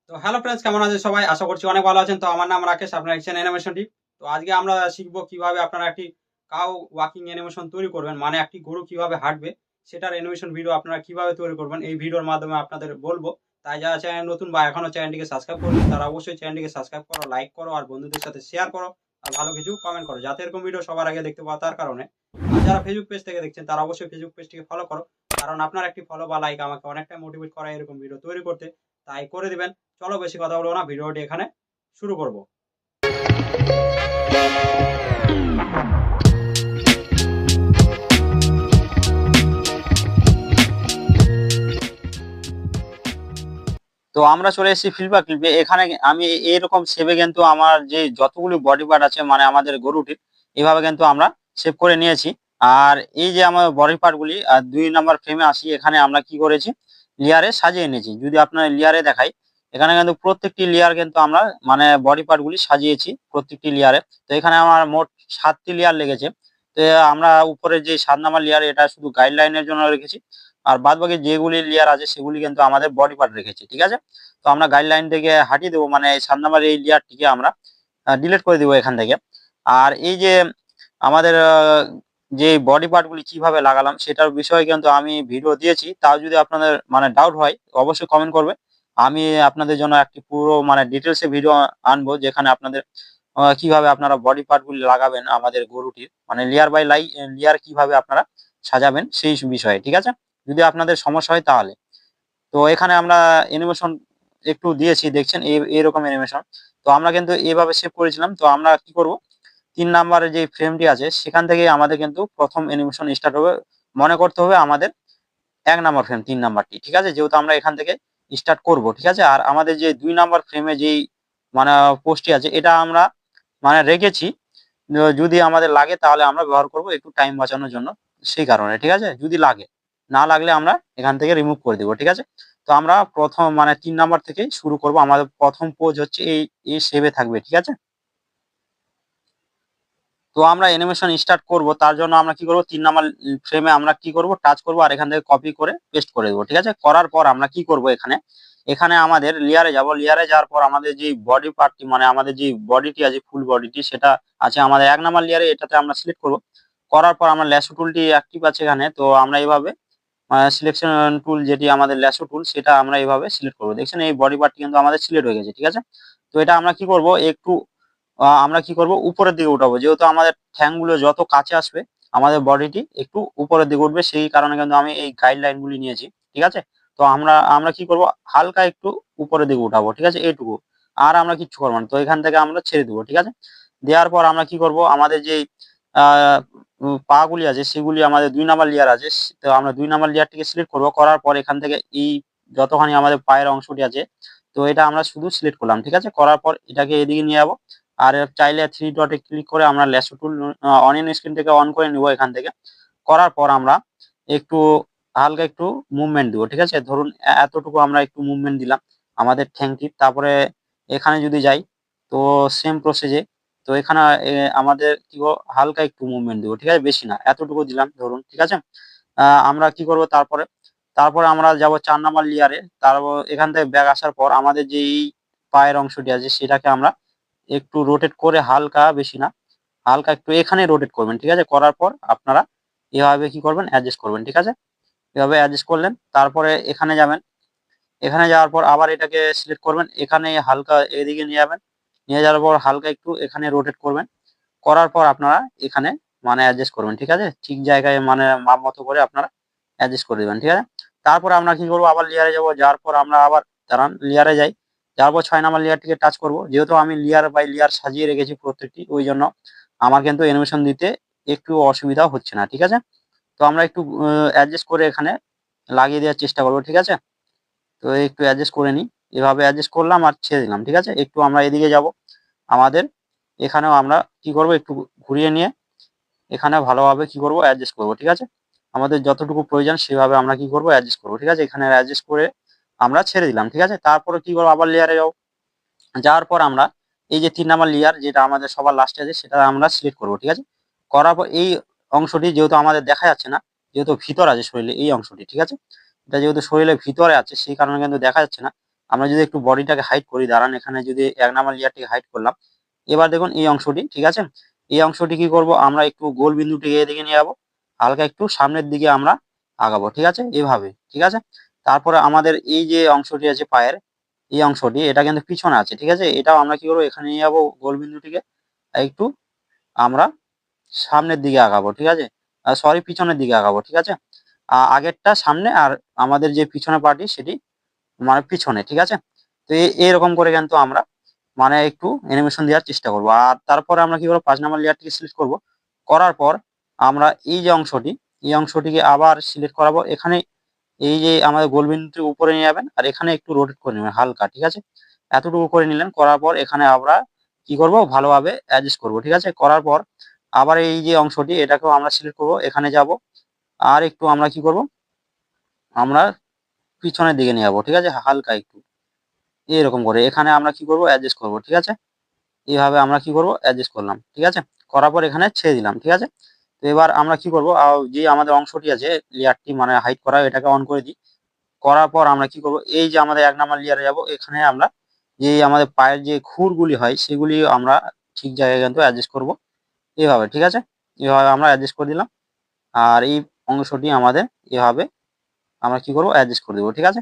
তো hello friends, কেমন আছেন সবাই? আশা করছি অনেক ভালো আছেন। তো আমার নাম রাকেশ, আপনারা দেখছেন অ্যানিমেশন টিপ। তো আজকে আমরা শিখবো কিভাবে আপনারা একটি কাউ ওয়াকিং অ্যানিমেশন তৈরি করবেন, মানে একটি গরু কিভাবে হাঁটবে সেটার অ্যানিমেশন ভিডিও আপনারা কিভাবে তৈরি করবেন এই ভিডিওর মাধ্যমে আপনাদের বলবো। তাই যারা চ্যানেল নতুন বা এখনো চ্যানেলটিকে সাবস্ক্রাইব করুন তারা অবশ্যই চ্যানেলটিকে সাবস্ক্রাইব করো, লাইক করো আর বন্ধুদের সাথে শেয়ার করো আর ভালো কিছু কমেন্ট করো, যাতে এরকম ভিডিও সবার আগে দেখতে পাও তার কারণে। আর যারা ফেসবুক পেজ থেকে দেখছেন তারা অবশ্যই ফেসবুক পেজটিকে ফলো করো, কারণ আপনার একটি ফলো বা লাইক আমাকে অনেকটাই মোটিভেট করে এরকম ভিডিও তৈরি করতে। তাই করে দিবেন। চলো বেশি কথা বলবো না, ভিডিওটি এখানে শুরু করব। তো আমরা চলে এসেছি ফিল্ডবাক ক্লিপে। এখানে আমি এরকম সেভে কিন্তু আমার যে যতগুলি বডি পার্ট আছে মানে আমাদের গরুটির, এইভাবে কিন্তু আমরা সেভ করে নিয়েছি। আর এই যে আমার বডি পার্ট গুলি আর 2 নাম্বার ফ্রেমে আসি, এখানে আমরা কি করেছি, লেয়ারে সাজিয়ে নিয়েছি। যদি আপনার লেয়ারে দেখাই, এখানে কিন্তু প্রত্যেকটি লেয়ার কিন্তু আমরা মানে বডি পার্ট গুলি সাজিয়েছি প্রত্যেকটি লেয়ারে। তো এখানে আমার মোট 7টি লেয়ার লেগেছে। তো আমরা উপরে যে 7 নাম্বার লেয়ার, এটা শুধু গাইডলাইনের জন্য রেখেছি। আর বাদ বাকি যেগুলি লেয়ার আছে সেগুলি কিন্তু আমাদের বডি পার্ট রেখেছি, ঠিক আছে। তো আমরা গাইডলাইন থেকে হাটিয়ে দেবো, মানে 7 নাম্বার এই লেয়ারটিকে আমরা ডিলিট করে দেবো এখান থেকে। আর এই যে আমাদের যে বডি পার্ট গুলি কিভাবে লাগালাম সেটার বিষয়ে কিন্তু আমি ভিডিও দিয়েছি। তাও যদি আপনাদের মানে ডাউট হয় অবশ্যই কমেন্ট করবে। আমি আপনাদের জন্য একটি পুরো মানে ডিটেলসে ভিডিও আনবো, যেখানে আপনাদের কিভাবে আপনারা বডি পার্ট গুলি লাগাবেন আমাদের গরুটির, মানে লেয়ার বাই লেয়ার কিভাবে আপনারা সাজাবেন সেই বিষয়ে, ঠিক আছে। যদি আপনাদের সমস্যা হয় তাহলে। তো এখানে আমরা অ্যানিমেশন একটু দিয়েছি, দেখছেন এইরকম অ্যানিমেশন। তো আমরা কিন্তু এভাবে সেভ করেছিলাম। তো আমরা কি করব, 3 নাম্বারের যে ফ্রেমটি আছে সেখান থেকে আমাদের কিন্তু প্রথম অ্যানিমেশন স্টার্ট হবে। মনে করতে হবে আমাদের 1 নাম্বার ফ্রেম 3 নাম্বারটি, ঠিক আছে, যেহেতু আমরা এখান থেকে স্টার্ট করব, ঠিক আছে। আর আমাদের যে 2 নাম্বার ফ্রেমে যেই মানে পোস্টটি আছে এটা আমরা মানে রেখেছি, যদি আমাদের লাগে তাহলে আমরা ব্যবহার করব একটু টাইম বাঁচানোর জন্য, সেই কারণে, ঠিক আছে। যদি লাগে, না লাগলে আমরা এখান থেকে রিমুভ করে দিব, ঠিক আছে। তো আমরা প্রথম মানে 3 নাম্বার থেকে শুরু করব। আমাদের প্রথম পোজ হচ্ছে এই এই সেভে থাকবে, ঠিক আছে। তো আমরা অ্যানিমেশন স্টার্ট করব, তার জন্য আমরা কি করব, 3 নাম্বার ফ্রেমে আমরা কি করব, টাচ করব আর এখান থেকে কপি করে পেস্ট করে দেবো, ঠিক আছে। করার পর আমরা কি করব, এখানে এখানে আমাদের লেয়ারে যাব। লেয়ারে যাওয়ার পর আমাদের যে বডি পার্টটি মানে আমাদের যে বডিটি আছে ফুল বডিটি সেটা আছে আমাদের 1 নাম্বার লেয়ারে, এটাতে আমরা সিলেক্ট করব। করার পর আমরা ল্যাসো টুলটি অ্যাক্টিভ আছে এখানে, তো আমরা এইভাবে সিলেকশন টুল যেটি আমাদের ল্যাসো টুল সেটা আমরা এইভাবে সিলেক্ট করব। দেখছেন এই বডি পার্টটি কিন্তু আমাদের সিলেক্ট হয়ে গেছে, ঠিক আছে। তো এটা আমরা কি করব, একটু আমরা কি করব, উপরের দিকে উঠাবো। যেহেতু আমাদের ঠ্যাংগুলো যত কাছে আসবে আমাদের বডিটি একটু উপরের দিকে উঠবে, সেই কারণে কিন্তু আমি এই গাইডলাইন গুলি নিয়েছি, ঠিক আছে। তো আমরা আমরা কি করব, হালকা একটু উপরের দিকে উঠাবো, ঠিক আছে, এইটুকু। আর আমরা কিচ্ছু করবো না। তো এখান থেকে আমরা ছেড়ে দেবো, ঠিক আছে। দেওয়ার পর আমরা কি করব, আমাদের যে পা গুলি আছে সেগুলি আমাদের 2 নাম্বার লেয়ার আছে। তো আমরা 2 নাম্বার লেয়ারটিকে সিলেক্ট করব। করার পর এখান থেকে এই যতখানি আমাদের পায়ের অংশটি আছে, তো এটা আমরা শুধু সিলেক্ট করলাম, ঠিক আছে। করার পর এটাকে এদিকে নিয়ে যাবো। আর চাইলে 3 ডটে ক্লিক করে আমরা ল্যাসো টুল অনিয়ন স্ক্রিন থেকে অন করে নিব এখান থেকে। করার পর আমরা একটু হালকা একটু মুভমেন্ট দিব, ঠিক আছে। ধরুন এতটুকু আমরা একটু মুভমেন্ট দিলাম আমাদের ঠ্যাংটির। তারপরে এখানে যদি যাই, তো সেম প্রসেসে, তো এখানে আমাদের কি হালকা একটু মুভমেন্ট দিব, ঠিক আছে, বেশি না, এতটুকু দিলাম ধরুন, ঠিক আছে। আমরা কি করব, তারপরে তারপরে আমরা যাব 4 নাম্বার লেয়ারে। তারপর এখান থেকে ব্যাক আসার পর আমাদের যে এই পায়ের অংশটি আছে সেটাকে আমরা একটু রোটেট করে, হালকা, বেশি না, হালকা একটু এখানে রোটেট করবেন, ঠিক আছে। করার পর আপনারা এভাবে কি করবেন, অ্যাডজাস্ট করবেন, ঠিক আছে। এভাবে অ্যাডজাস্ট করলেন, তারপরে এখানে যাবেন। এখানে যাওয়ার পর আবার এটাকে সিলেক্ট করবেন, এখানে হালকা এদিকে নিয়ে যাবেন। নিয়ে যাওয়ার পর হালকা একটু এখানে রোটেট করবেন। করার পর আপনারা এখানে মানে অ্যাডজাস্ট করবেন, ঠিক আছে, ঠিক জায়গায় মানে মাপ মতো করে আপনারা অ্যাডজাস্ট করে দিবেন, ঠিক আছে। তারপর আমরা কি করবো, আবার লেয়ারে যাব। যাওয়ার পর আমরা আবার দাঁড়ান লেয়ারে যাই। যাওয়ার পর 6 নাম্বার লেয়ারটিকে টাচ করব। যেহেতু আমি লেয়ার বাই লেয়ার সাজিয়ে রেখেছি প্রত্যেকটি, ওই জন্য আমার কিন্তু অ্যানিমেশন দিতে একটু অসুবিধা হচ্ছে না, ঠিক আছে। তো আমরা একটু অ্যাডজাস্ট করে এখানে লাগিয়ে দেওয়ার চেষ্টা করবো, ঠিক আছে। তো একটু অ্যাডজাস্ট করে নিই। এভাবে অ্যাডজাস্ট করলাম আর ছেড়ে দিলাম, ঠিক আছে। একটু আমরা এদিকে যাব। আমাদের এখানেও আমরা কি করব, একটু ঘুরিয়ে নিয়ে এখানে ভালোভাবে কি করব, অ্যাডজাস্ট করব, ঠিক আছে। আমাদের যতটুকু প্রয়োজন সেভাবে আমরা কি করব, অ্যাডজাস্ট করব, ঠিক আছে। এখানে অ্যাডজাস্ট করে আমরা ছেড়ে দিলাম, ঠিক আছে। তারপরে কি করব, আবার লেয়ারে যাও। যাওয়ার পর আমরা এই যে 3 নাম্বার লেয়ার যেটা আমাদের সবার লাস্টে আছে সেটা আমরা সিলেক্ট করব, ঠিক আছে। করার পর এই অংশটি যেহেতু আমাদের দেখা যাচ্ছে না, যেহেতু ভিতর আছে শরীরে এই অংশটি, ঠিক আছে। এটা যেহেতু শরীরের ভিতরে আছে সেই কারণে কিন্তু দেখা যাচ্ছে না। আমরা যদি একটু বডিটাকে হাইড করি, দাঁড়ান এখানে যদি 1 নাম্বার লেয়ারটিকে হাইড করলাম। এবার দেখুন এই অংশটি, ঠিক আছে, এই অংশটি কি করব, আমরা একটু গোল বিন্দুটিকে এদিকে নিয়ে যাবো, হালকা একটু সামনের দিকে আমরা আগাবো, ঠিক আছে, এভাবে, ঠিক আছে। তারপরে আমাদের এই যে অংশটি আছে পায়ের, এই অংশটি এটা কিন্তু পিছনে আছে, ঠিক আছে, এটাও আমরা কি করবো, এখানে নিয়ে যাবো গোল বিন্দুটিকে, একটু আমরা সামনের দিকে আগাবো, ঠিক আছে, সরি পিছনের দিকে আগাবো, ঠিক আছে। আগেরটা সামনে আর আমাদের যে পিছনে পার্টি সেটি মানে পিছনে, ঠিক আছে। তো এরকম করে কিন্তু আমরা মানে একটু অ্যানিমেশন দেওয়ার চেষ্টা করব। আর তারপরে আমরা কি করবো, 5 নাম্বার লেয়ারটিকে সিলেক্ট করব, করার পর আমরা এই যে অংশটি, এই অংশটিকে আবার সিলেক্ট করাবো। এখানে এই যে আমাদের গোল বিন্দুটি উপরে নিয়ে যাবেন আর এখানে একটু রোটেট করে নেবেন হালকা, ঠিক আছে, এতটুকু করে নিলেন। করার পর এখানে আমরা কি করব, ভালোভাবে অ্যাডজাস্ট করব, ঠিক আছে। করার পর আবার এই যে অংশটি এটাকেও আমরা সিলেক্ট করব, এখানে যাব আর একটু আমরা কি করব, আমরা পিছনের দিকে নিয়ে যাবো, ঠিক আছে, হালকা একটু এরকম করে এখানে আমরা কি করব, অ্যাডজাস্ট করব, ঠিক আছে। এইভাবে আমরা কি করব, অ্যাডজাস্ট করলাম, ঠিক আছে। করার পর এখানে ছেড়ে দিলাম, ঠিক আছে। তো এবার আমরা কি করব, যে আমাদের অংশটি আছে লেয়ারটি মানে হাইড করা, এটাকে অন করে দিই। করার পর আমরা কি করব, এই যে আমাদের 1 নাম্বার লেয়ারে যাব, এখানে আমরা যে আমাদের পায়ের যে খুরগুলি হয় সেগুলি আমরা ঠিক জায়গায় কিন্তু অ্যাডজাস্ট করব, এইভাবে, ঠিক আছে। এইভাবে আমরা অ্যাডজাস্ট করে দিলাম। আর এই অংশটি আমাদের এভাবে আমরা কি করব, অ্যাডজাস্ট করে দেবো, ঠিক আছে।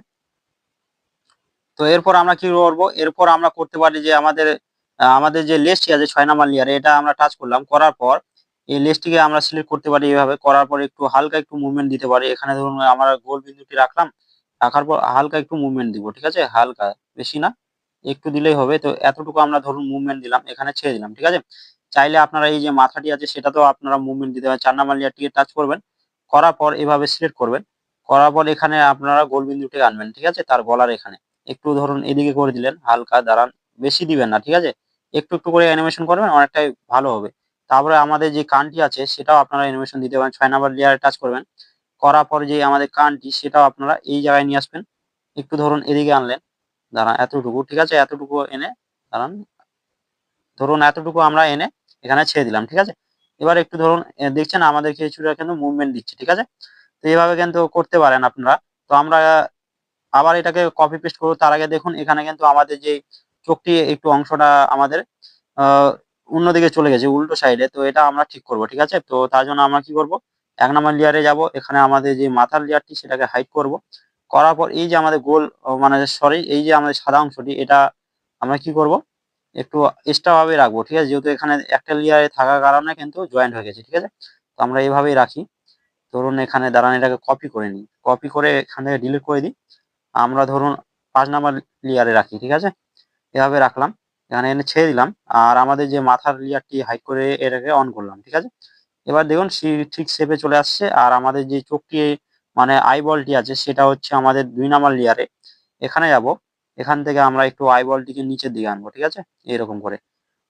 তো এরপর আমরা কি করব, এরপর আমরা করতে পারি যে আমাদের যে লেসটি আছে 6 নাম্বার লেয়ারে, এটা আমরা টাচ করলাম। করার পর এই লেসটিকে আমরা সিলেক্ট করতে পারি এইভাবে। করার পর একটু হালকা একটু মুভমেন্ট দিতে পারি। এখানে ধরুন আমরা গোল বিন্দুটি রাখলাম, রাখার পর হালকা একটু মুভমেন্ট দিব, ঠিক আছে, হালকা, বেশি না, একটু দিলেই হবে। তো এতটুকু আমরা ধরুন মুভমেন্ট দিলাম, এখানে ছেড়ে দিলাম, ঠিক আছে। চাইলে আপনারা এই যে মাথাটি আছে সেটাতেও আপনারা মুভমেন্ট দিতে পারেন। 4 নাম্বার লেয়ারটিকে টাচ করবেন, করার পর এভাবে সিলেক্ট করবেন। করার পর এখানে আপনারা গোল বিন্দুটি আনবেন, ঠিক আছে, তার গলার এখানে একটু ধরুন এদিকে করে দিলেন, হালকা, দাঁড়ান, বেশি দিবেন না, ঠিক আছে, একটু একটু করে অ্যানিমেশন করবেন, অনেকটাই ভালো হবে। তারপরে আমাদের যে কানটি আছে সেটাও আপনারা অ্যানিমেশন দিতে পারেন। 6 নাম্বার লেয়ারে টাচ করবেন, করার পর যে আমাদের কানটি সেটাও আপনারা এই জায়গায় নিয়ে আসবেন, একটু ধরুন এদিকে আনলেন, দাঁড়ান এতটুকু, ঠিক আছে, এতটুকু এনে, দাঁড়ান, ধরুন এতটুকু আমরা এনে এখানে ছেড়ে দিলাম, ঠিক আছে। এবার একটু ধরুন দেখছেন আমাদের কিছুটা কিন্তু মুভমেন্ট দিচ্ছে, ঠিক আছে। তো এইভাবে কিন্তু করতে পারেন আপনারা। তো আমরা আবার এটাকে কপি পেস্ট করবো, তার আগে দেখুন এখানে কিন্তু আমাদের যে চোখটি একটু অংশটা আমাদের আহ অন্যদিকে চলে গেছে, উল্টো সাইডে। তো এটা আমরা ঠিক করব, ঠিক আছে। তো তার জন্য আমরা কি করব, 1 নাম্বার লেয়ারে যাব, এখানে আমাদের যে মাথার লেয়ারটি সেটাকে হাইড করব। করার পর এই যে আমাদের গোল মানে সরি এই যে আমাদের সাদা অংশটি, এটা আমরা কি করব, একটু এক্সট্রা ভাবে রাখবো, ঠিক আছে, যেহেতু এখানে একটা লেয়ারে থাকার কারণে কিন্তু জয়েন্ট হয়ে গেছে, ঠিক আছে। তো আমরা এইভাবেই রাখি। ধরুন এখানে দাঁড়ান এটাকে কপি করে নিই, কপি করে এখান থেকে ডিলিট করে দিই। আমরা ধরুন 5 নাম্বার লেয়ারে রাখি, ঠিক আছে, এভাবে রাখলাম, এখানে এনে ছেড়ে দিলাম। আর আমাদের যে মাথার লেয়ারটি হাইড করে এটাকে অন করলাম, ঠিক আছে। এবার দেখুন ঠিক শেপে চলে আসছে। আর আমাদের যে চোখটি মানে আইবলটি আছে সেটা হচ্ছে আমাদের 2 নাম্বার লেয়ারে, এখানে যাব, এখান থেকে আমরা একটু আইবলটিকে নিচের দিকে আনবো, ঠিক আছে, এরকম করে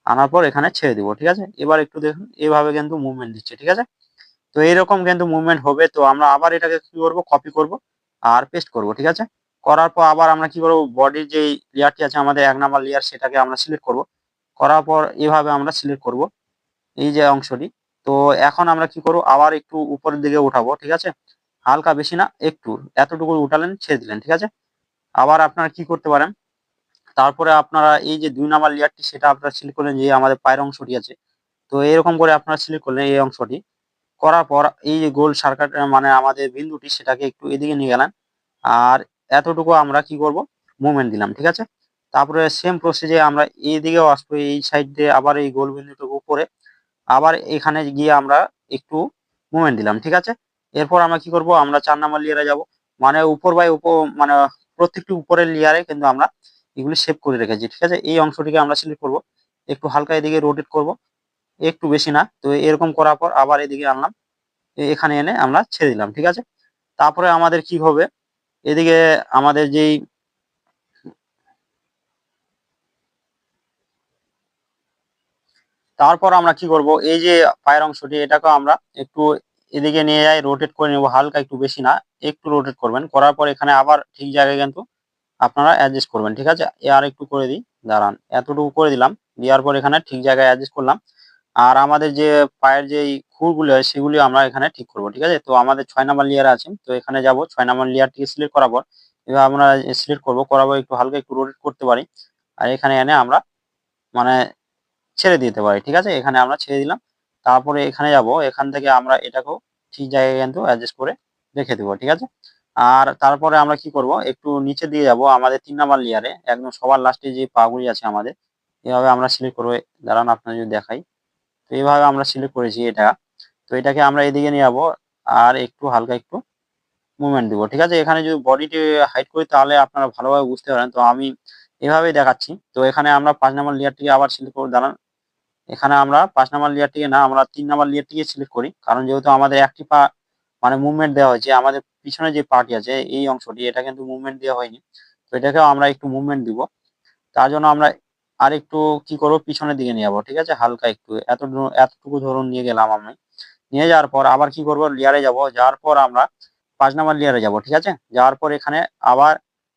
আনার পর এখানে ছেড়ে দিব, ঠিক আছে। এবার একটু দেখুন এভাবে কিন্তু মুভমেন্ট দিচ্ছে, ঠিক আছে। তো এইরকম কিন্তু মুভমেন্ট হবে। তো আমরা আবার এটাকে কি করব, কপি করব আর পেস্ট করব, ঠিক আছে। করার পর আবার আমরা কি করব, বডির যে লেয়ারটি আছে আমাদের 1 নাম্বার লেয়ার সেটাকে আমরা সিলেক্ট করব। করার পর এভাবে আমরা সিলেক্ট করব এই যে অংশটি। তো এখন আমরা কি করব, আবার একটু উপরের দিকে উঠাবো, ঠিক আছে, হালকা, বেশি না, একটু, এতটুকু উঠালেন, ছেড়ে দিলেন, ঠিক আছে। আবার আপনারা কি করতে পারেন, তারপরে আপনারা এই যে 2 নাম্বার লেয়ারটি সেটা আপনারা সিলেক্ট করলেন, যে আমাদের পায়ের অংশটি আছে। তো এরকম করে আপনারা সিলেক্ট করলেন এই অংশটি। করার পর এই যে গোল সার্কেল মানে আমাদের বিন্দুটি সেটাকে একটু এদিকে নিয়ে গেলেন। আর এতটুকু আমরা কি করব, মুভমেন্ট দিলাম, ঠিক আছে। তারপরে সেম প্রসেসে আমরা এইদিকেও আসবো, এই সাইড দিয়ে আবার এই গোল বিন্দুটার উপরে আবার এখানে গিয়ে আমরা একটু মুভমেন্ট দিলাম, ঠিক আছে। এরপর আমরা কি করব, আমরা 4 নাম্বার লেয়ারে যাব, মানে উপর বাই উপর মানে প্রত্যেকটি উপরের লেয়ারে কিন্তু আমরা এগুলি সেভ করে রেখেছি, ঠিক আছে। এই অংশটিকে আমরা সিলেক্ট করব, একটু হালকা এদিকে রোটেট করব, একটু বেশি না। তো এরকম করার পর আবার এদিকে আনলাম, এখানে এনে আমরা ছেড়ে দিলাম, ঠিক আছে। তারপরে আমাদের কি হবে, এদিকে আমাদের যেই তারপর আমরা কি করব, এই যে পায়ের অংশটি এটাকে আমরা একটু এদিকে নিয়ে যাই, রোটেট করে নেব, হালকা, একটু বেশি না, একটু রোটেট করবেন। করার পর এখানে আবার ঠিক জায়গায় কিন্তু আপনারা অ্যাডজাস্ট করবেন, ঠিক আছে। আর একটু করে দিই, দাঁড়ান, এতটুকু করে দিলাম, দেওয়ার পর এখানে ঠিক জায়গায় অ্যাডজাস্ট করলাম। আর আমাদের যে পায়ের যেই খুরগুলো হয় সেগুলি আমরা এখানে ঠিক করব, ঠিক আছে। তো আমাদের 6 নাম্বার লেয়ার আছে, তো এখানে যাব, 6 নাম্বার লেয়ারটিকে সিলেক্ট করার পর এবার আমরা সিলেক্ট করব, করার পর একটু হালকা একটু রোটেট করতে পারি, আর এখানে এনে আমরা মানে ছেড়ে দিতে পারি। ঠিক আছে, এখানে আমরা ছেড়ে দিলাম। তারপরে এখানে যাব, এখান থেকে আমরা এটাকেও ঠিক জায়গায় কিন্তু অ্যাডজাস্ট করে রেখে দেবো। ঠিক আছে, আর তারপরে আমরা কি করব, একটু নিচে দিয়ে যাব আমাদের 3 নাম্বার লেয়ারে, একদম সবার লাস্টে যে পাগুলি আছে আমাদের, এভাবে আমরা সিলেক্ট করবো। দাঁড়ান আপনাদের যদি দেখাই, তো এইভাবে আমরা সিলেক্ট করেছি এটা। তো এটাকে আমরা এদিকে নিয়ে যাবো, আর একটু হালকা একটু মুভমেন্ট দিব। ঠিক আছে, এখানে যদি বডিটি হাইড করি তাহলে আপনারা ভালোভাবে বুঝতে পারেন, তো আমি এভাবেই দেখাচ্ছি। তো এখানে আমরা 5 নাম্বার লেয়ারটিকে আবার সিলেক্ট করবো। দাঁড়ান, এখানে আমরা 5 নাম্বার লেয়ারটিকে না, আমরা 3 নাম্বার লেয়ারটিকে সিলেক্ট করি, কারণ যেহেতু আমাদের একটি পা মানে মুভমেন্ট দেওয়া হয়েছে, আমাদের পিছনে যে পার্টি আছে এই অংশটি, এটা কিন্তু মুভমেন্ট দেওয়া হয়নি। তো এটাকেও আমরা একটু মুভমেন্ট দিব। তার জন্য আমরা আর একটু কি করব, পিছনের দিকে নিয়ে যাবো। ঠিক আছে, হালকা একটু এতটুকু ধরুন নিয়ে গেলাম আমি। নিয়ে যাওয়ার পর আবার কি করব, লেয়ারে যাব, যাওয়ার পর আমরা 5 নাম্বার লেয়ারে যাব। ঠিক আছে, যাওয়ার পর এখানে আবার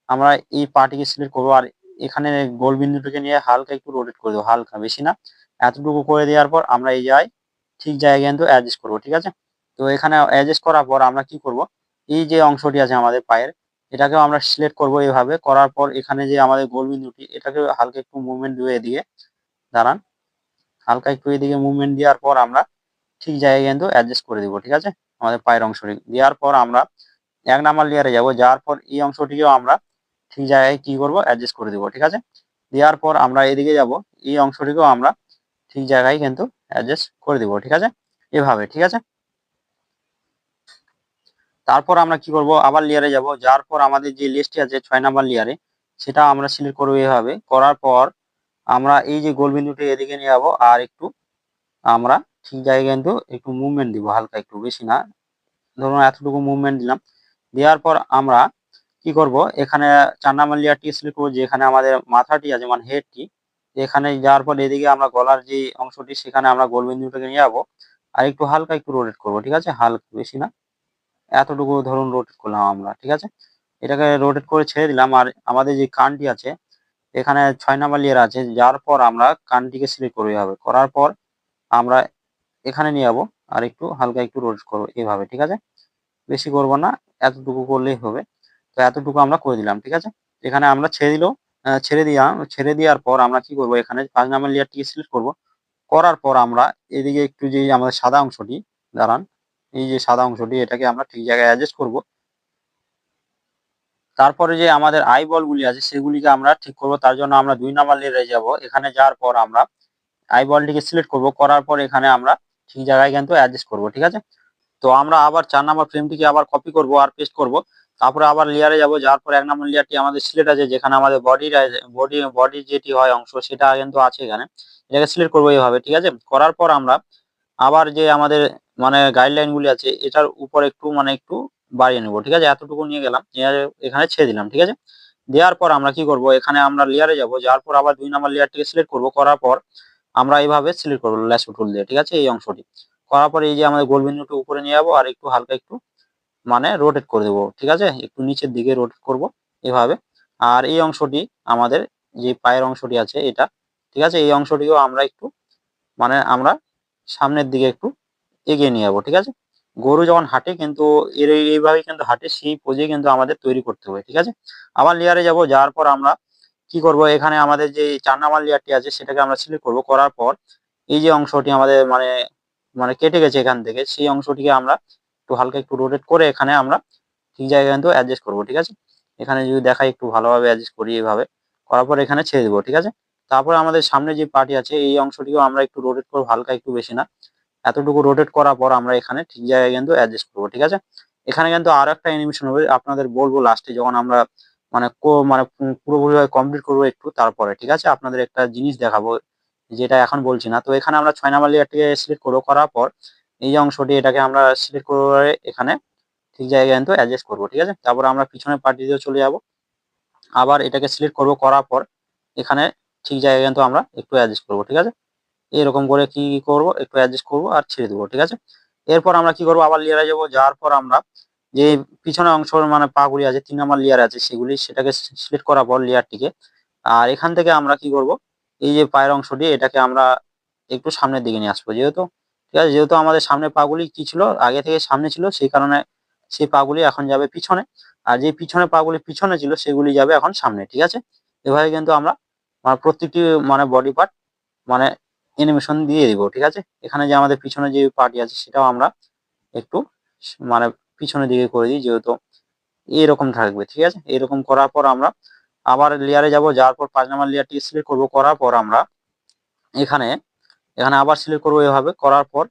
আমরা এই পার্টিকে সিলেক্ট করবো, আর এখানে গোল বিন্দুটাকে নিয়ে হালকা একটু রোটেট করে দেবো, হালকা, বেশি না। এতটুকু করে দেওয়ার পর আমরা এই জায়গায় ঠিক জায়গায় কিন্তু অ্যাডজাস্ট করবো। ঠিক আছে, তো এখানে অ্যাডজাস্ট করার পর আমরা কি করব, এই যে অংশটি আছে আমাদের পায়ের, এটাকেও আমরা সিলেক্ট করব। এইভাবে করার পর এখানে যে আমাদের গোল বিন্দুটি, এটাকে হালকা একটু মুভমেন্ট দিয়ে এদিকে, দাঁড়ান, হালকা একটু এদিকে মুভমেন্ট দেওয়ার পর আমরা ঠিক জায়গায় কিন্তু অ্যাডজাস্ট করে দিব। ঠিক আছে, আমাদের পায়ের অংশটি দেওয়ার পর আমরা 1 নাম্বার লেয়ারে যাব, যাওয়ার পর এই অংশটিকেও আমরা ঠিক জায়গায় কি করব, অ্যাডজাস্ট করে দিব। ঠিক আছে, দেওয়ার পর আমরা এদিকে যাব, এই অংশটিকেও আমরা ঠিক জায়গায় কিন্তু অ্যাডজাস্ট করে দিব। ঠিক আছে, এভাবে। ঠিক আছে, তারপর আমরা কি করব, আবার লেয়ারে যাব, যাওয়ার পর আমাদের যে লিস্টটি আছে 6 নাম্বার লেয়ারে, সেটা আমরা সিলেক্ট করব। এভাবে করার পর আমরা এই যে গোল বিন্দুটি এদিকে নিয়ে যাবো, আর একটু আমরা ঠিক জায়গায় কিন্তু একটু মুভমেন্ট দিব, হালকা একটু, বেশি না। ধরুন এতটুকু মুভমেন্ট দিলাম। দেওয়ার পর আমরা কি করব, এখানে 4 নাম্বার লেয়ারটি সিলেক্ট করবো, যেখানে আমাদের মাথাটি আছে মানে হেডটি। এখানে যাওয়ার পর এদিকে আমরা গলার যে অংশটি, সেখানে আমরা গোল বিন্দুটাকে নিয়ে যাবো, আর একটু হালকা একটু রোটেট করবো। ঠিক আছে, হালকা, বেশি না, এতটুকু ধরুন রোটেট করলাম আমরা। ঠিক আছে, এটাকে রোটেট করে ছেড়ে দিলাম। আর আমাদের যে কানটি আছে, এখানে 6 নাম্বার লেয়ার আছে, যার পর আমরা কানটিকে সিলেক্ট করবো। এভাবে করার পর আমরা এখানে নিয়ে যাবো, আর একটু হালকা একটু রোটেট করবো এইভাবে। ঠিক আছে, বেশি করব না, এতটুকু করলেই হবে। তো এতটুকু আমরা করে দিলাম। ঠিক আছে, এখানে আমরা ছেড়ে দেওয়ার পর আমরা কি করব, এখানে 5 নাম্বার লেয়ারটিকে সিলেক্ট করব। করার পর আমরা এদিকে একটু যে আমাদের সাদা অংশটি, দাঁড়ান, এই যে সাদা অংশটি, এটাকে আমরা ঠিক জায়গায় অ্যাডজাস্ট করব। তারপরে যে আমাদের আই বল গুলি আছে, সেগুলিকে আমরা ঠিক করব। তার জন্য আমরা 2 নাম্বার লেয়ারে যাব। এখানে যাওয়ার পর আমরা আই বলটিকে সিলেক্ট করব। করার পর এখানে আমরা ঠিক জায়গায় কিন্তু অ্যাডজাস্ট করব। ঠিক আছে, তো আমরা আবার 4 নাম্বার ফ্রেমটিকে আবার কপি করব আর পেস্ট করব। তারপরে আবার লেয়ারে যাব, যাওয়ার পর 1 নাম্বার লেয়ারটি আমাদের সিলেক্ট আছে, যেখানে আমাদের বডি যেটি হয় অংশ, সেটা কিন্তু আছে এখানে। এটাকে সিলেক্ট করবো এইভাবে। ঠিক আছে, করার পর আমরা আবার যে আমাদের মানে গাইডলাইন গুলি আছে, এটার উপর একটু মানে একটু বাড়িয়ে নেব। ঠিক আছে, এতটুকু নিয়ে গেলাম, এখানে ছেড়ে দিলাম। ঠিক আছে, দেওয়ার পর আমরা কি করব, এখানে আমরা লেয়ারে যাব, যাওয়ার পর আবার 2 নাম্বার লেয়ারটিকে সিলেক্ট করব। করার পর আমরা এইভাবে সিলেক্ট করবো ল্যাসো টুল দিয়ে। ঠিক আছে, এই অংশটি করার পরে এই যে আমাদের গোল বিন্দুটি উপরে নিয়ে যাবো, আর একটু হালকা একটু মানে রোটেট করে দেবো। ঠিক আছে, একটু নিচের দিকে রোটেট করব এভাবে। আর এই অংশটি আমাদের যে পায়ের অংশটি আছে এটা, ঠিক আছে, এই অংশটিও আমরা একটু মানে আমরা সামনের দিকে একটু এগিয়ে নিয়ে যাবো। ঠিক আছে, গরু যখন হাঁটে কিন্তু এইভাবে কিন্তু হাঁটে, সেই পোজে কিন্তু আমাদের তৈরি করতে হবে। ঠিক আছে, আবার লেয়ারে যাব, যাওয়ার পর আমরা কি করব, এখানে আমাদের যে 4 নাম্বার লেয়ারটি আছে, সেটাকে আমরা সিলেক্ট করব। করার পর এই যে অংশটি আমাদের মানে মানে কেটে গেছে এখান থেকে, সেই অংশটিকে আমরা একটু হালকা একটু রোটেট করে এখানে আমরা ঠিক জায়গায় কিন্তু অ্যাডজাস্ট করবো। ঠিক আছে, এখানে যদি দেখাই, একটু ভালোভাবে অ্যাডজাস্ট করি এইভাবে। করার পর এখানে ছেড়ে দেবো। ঠিক আছে, তারপরে আমাদের সামনে যে পার্টি আছে, এই অংশটিকেও আমরা একটু রোটেট করবো, হালকা একটু, বেশি না। এতটুকু রোটেট করার পর আমরা এখানে ঠিক জায়গায় কিন্তু অ্যাডজাস্ট করবো। ঠিক আছে, এখানে কিন্তু আরো একটা অ্যানিমেশন হবে, আপনাদের বলবো লাস্টে, যখন আমরা মানে পুরোপুরিভাবে কমপ্লিট করবো একটু তারপরে। ঠিক আছে, আপনাদের একটা জিনিস দেখাবো, যেটা এখন বলছি না। তো এখানে আমরা 6 নাম্বার লেয়ারটিকে সিলেক্ট করবো। করার পর এই যে অংশটি, এটাকে আমরা সিলেক্ট করে এখানে ঠিক জায়গায় কিন্তু অ্যাডজাস্ট করবো। ঠিক আছে, তারপর আমরা পিছনের পার্টিতেও চলে যাব, আবার এটাকে সিলেক্ট করবো। করার পর এখানে ঠিক জায়গায় কিন্তু আমরা একটু অ্যাডজাস্ট করবো। ঠিক আছে, এরকম করে কি করব, একটু অ্যাডজাস্ট করব আর ছেড়ে দেবো। ঠিক আছে, এরপর আমরা কি করব, আবার লেয়ারে যাব, যাওয়ার পর আমরা যে পিছনের অংশ মানে পাগুলি আছে, 3 নাম্বার লেয়ার আছে, সেটাকে সিলেক্ট করার পর লেয়ারটিকে, আর এখান থেকে আমরা কি করব, এই যে পায়ের অংশটি, এটাকে আমরা একটু সামনের দিকে নিয়ে আসবো। যেহেতু ঠিক আছে, যেহেতু আমাদের সামনে পাগুলি কি ছিল, আগে থেকে সামনে ছিল, সেই কারণে সেই পাগুলি এখন যাবে পিছনে, আর যে পিছনে পাগুলি পিছনে ছিল সেগুলি যাবে এখন সামনে। ঠিক আছে, এভাবে কিন্তু আমরা প্রত্যেকটি বডি পার্ট মানে অ্যানিমেশন দিয়ে দিব। ঠিক আছে, এখানে যে আমাদের পিছনে যে পার্টি আছে সেটাও আমরা একটু মানে পিছনের দিকে করে দিই, যেহেতু এরকম থাকবে। ঠিক আছে, এরকম করার পর আমরা আবার লেয়ারে যাব, যাওয়ার পর 5 নাম্বার লেয়ারটি সিলেক্ট করব। করার পর আমরা এখানে এখানে আবার সিলেক্ট করবো। এভাবে করার পর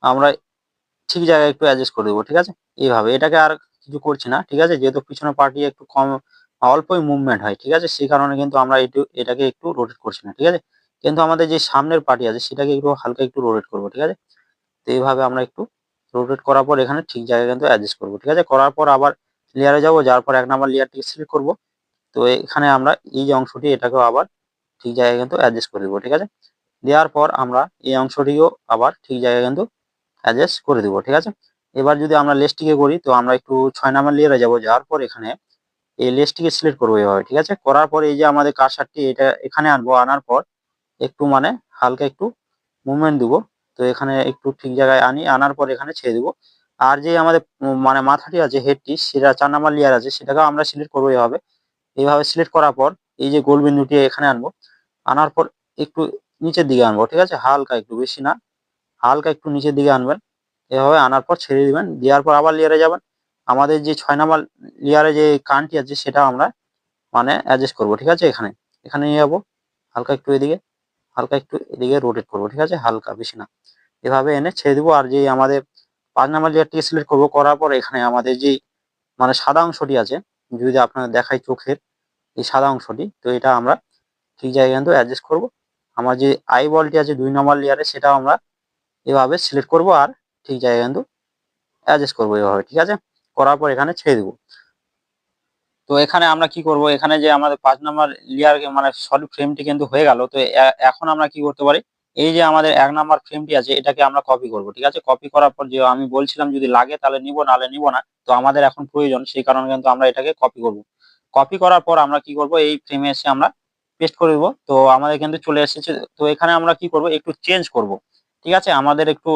আমরা ঠিক জায়গায় একটু অ্যাডজাস্ট করে দেবো। ঠিক আছে, এইভাবে এটাকে আর কিছু করছি না। ঠিক আছে, যেহেতু পিছনের পার্টি একটু কম অল্পই মুভমেন্ট হয়। ঠিক আছে, সেই কারণে কিন্তু আমরা এটাকে একটু রোটেট করছি না। ঠিক আছে, কিন্তু আমাদের যে সামনের পার্টি আছে সেটাকে একটু হালকা একটু রোটেট করবো। ঠিক আছে, তো এইভাবে আমরা একটু রোটেট করার পর এখানে ঠিক জায়গায় কিন্তু অ্যাডজাস্ট করবো। ঠিক আছে, করার পর আবার লেয়ারে যাব, যাওয়ার পর 1 নাম্বার লেয়ারটিকে সিলেক্ট করব। তো এখানে আমরা এই যে অংশটি এটাকেও আবার ঠিক জায়গায় কিন্তু অ্যাডজাস্ট করে দেবো। ঠিক আছে, দেওয়ার পর আমরা এই অংশটিও আবার ঠিক জায়গায় কিন্তু অ্যাডজাস্ট করে দিব। ঠিক আছে, এবার যদি আমরা লেসটিকে করি, তো আমরা একটু 6 নাম্বার লেয়ারে যাব, যাওয়ার পর এখানে এই লেসটিকে সিলেক্ট করবো এভাবে। ঠিক আছে, করার পর এই যে আমাদের কার্সারটি এটা এখানে আনবো, আনার পর একটু হালকা একটু মুভমেন্ট দিব। তো এখানে একটু ঠিক জায়গায় আনার পর এখানে ছেড়ে দিব। আর যে আমাদের মাথাটি আছে, হেডটি, সেটা 4 নাম্বার লেয়ার আছে, সেটাকেও আমরা সিলেক্ট করবো এভাবে। এইভাবে সিলেক্ট করার পর এই যে গোল বিন্দুটি এখানে আনবো, আনার পর একটু নিচের দিকে আনবো। ঠিক আছে, হালকা একটু, বেশি না, হালকা একটু নিচের দিকে আনবেন। এভাবে আনার পর ছেড়ে দিবেন, দেওয়ার পর আবার লেয়ারে যাবেন। আমাদের যে 6 নাম্বার লেয়ারে যে কানটি আছে সেটা আমরা অ্যাডজাস্ট করবো। ঠিক আছে, এখানে এখানে নিয়ে যাবো, হালকা একটু এদিকে, হালকা একটু এদিকে রোটেট করবো। ঠিক আছে, হালকা, বেশি না, এভাবে এনে ছেড়ে দিব। আর যে আমাদের 5 নাম্বার লেয়ারটিকে সিলেক্ট করবো, করার পর এখানে আমাদের যে সাদা অংশটি আছে, যদি আপনার দেখাই চোখের এই সাদা অংশটি, তো এটা আমরা ঠিক জায়গায় কিন্তু অ্যাডজাস্ট করবো। আমার যে আই বলটি আছে 2 নাম্বার লেয়ারে, সেটাও আমরা এভাবে সিলেক্ট করব আর ঠিক জায়গায় কিন্তু অ্যাডজাস্ট করবো এভাবে। ঠিক আছে, করার পর এখানে ছেড়ে দিব। তো এখানে আমরা কি করব, এখানে যে আমাদের 5 নাম্বার লেয়ার সলিড ফ্রেমটি কিন্তু হয়ে গেল। তো এখন আমরা কি করতে পারি, এই যে আমাদের 1 নাম্বার ফ্রেমটি আছে এটাকে আমরা কপি করব। ঠিক আছে, কপি করার পর যে আমি বলছিলাম যদি লাগে তাহলে নিব, নাহলে নিব না। তো আমাদের এখন প্রয়োজন, সেই কারণে কিন্তু আমরা এটাকে কপি করব। কপি করার পর আমরা কি করব, এই ফ্রেমে এসে আমরা পেস্ট করে দেব। তো আমাদের কিন্তু চলে এসেছে। তো এখানে আমরা কি করব, একটু চেঞ্জ করব। ঠিক আছে, আমাদের একটু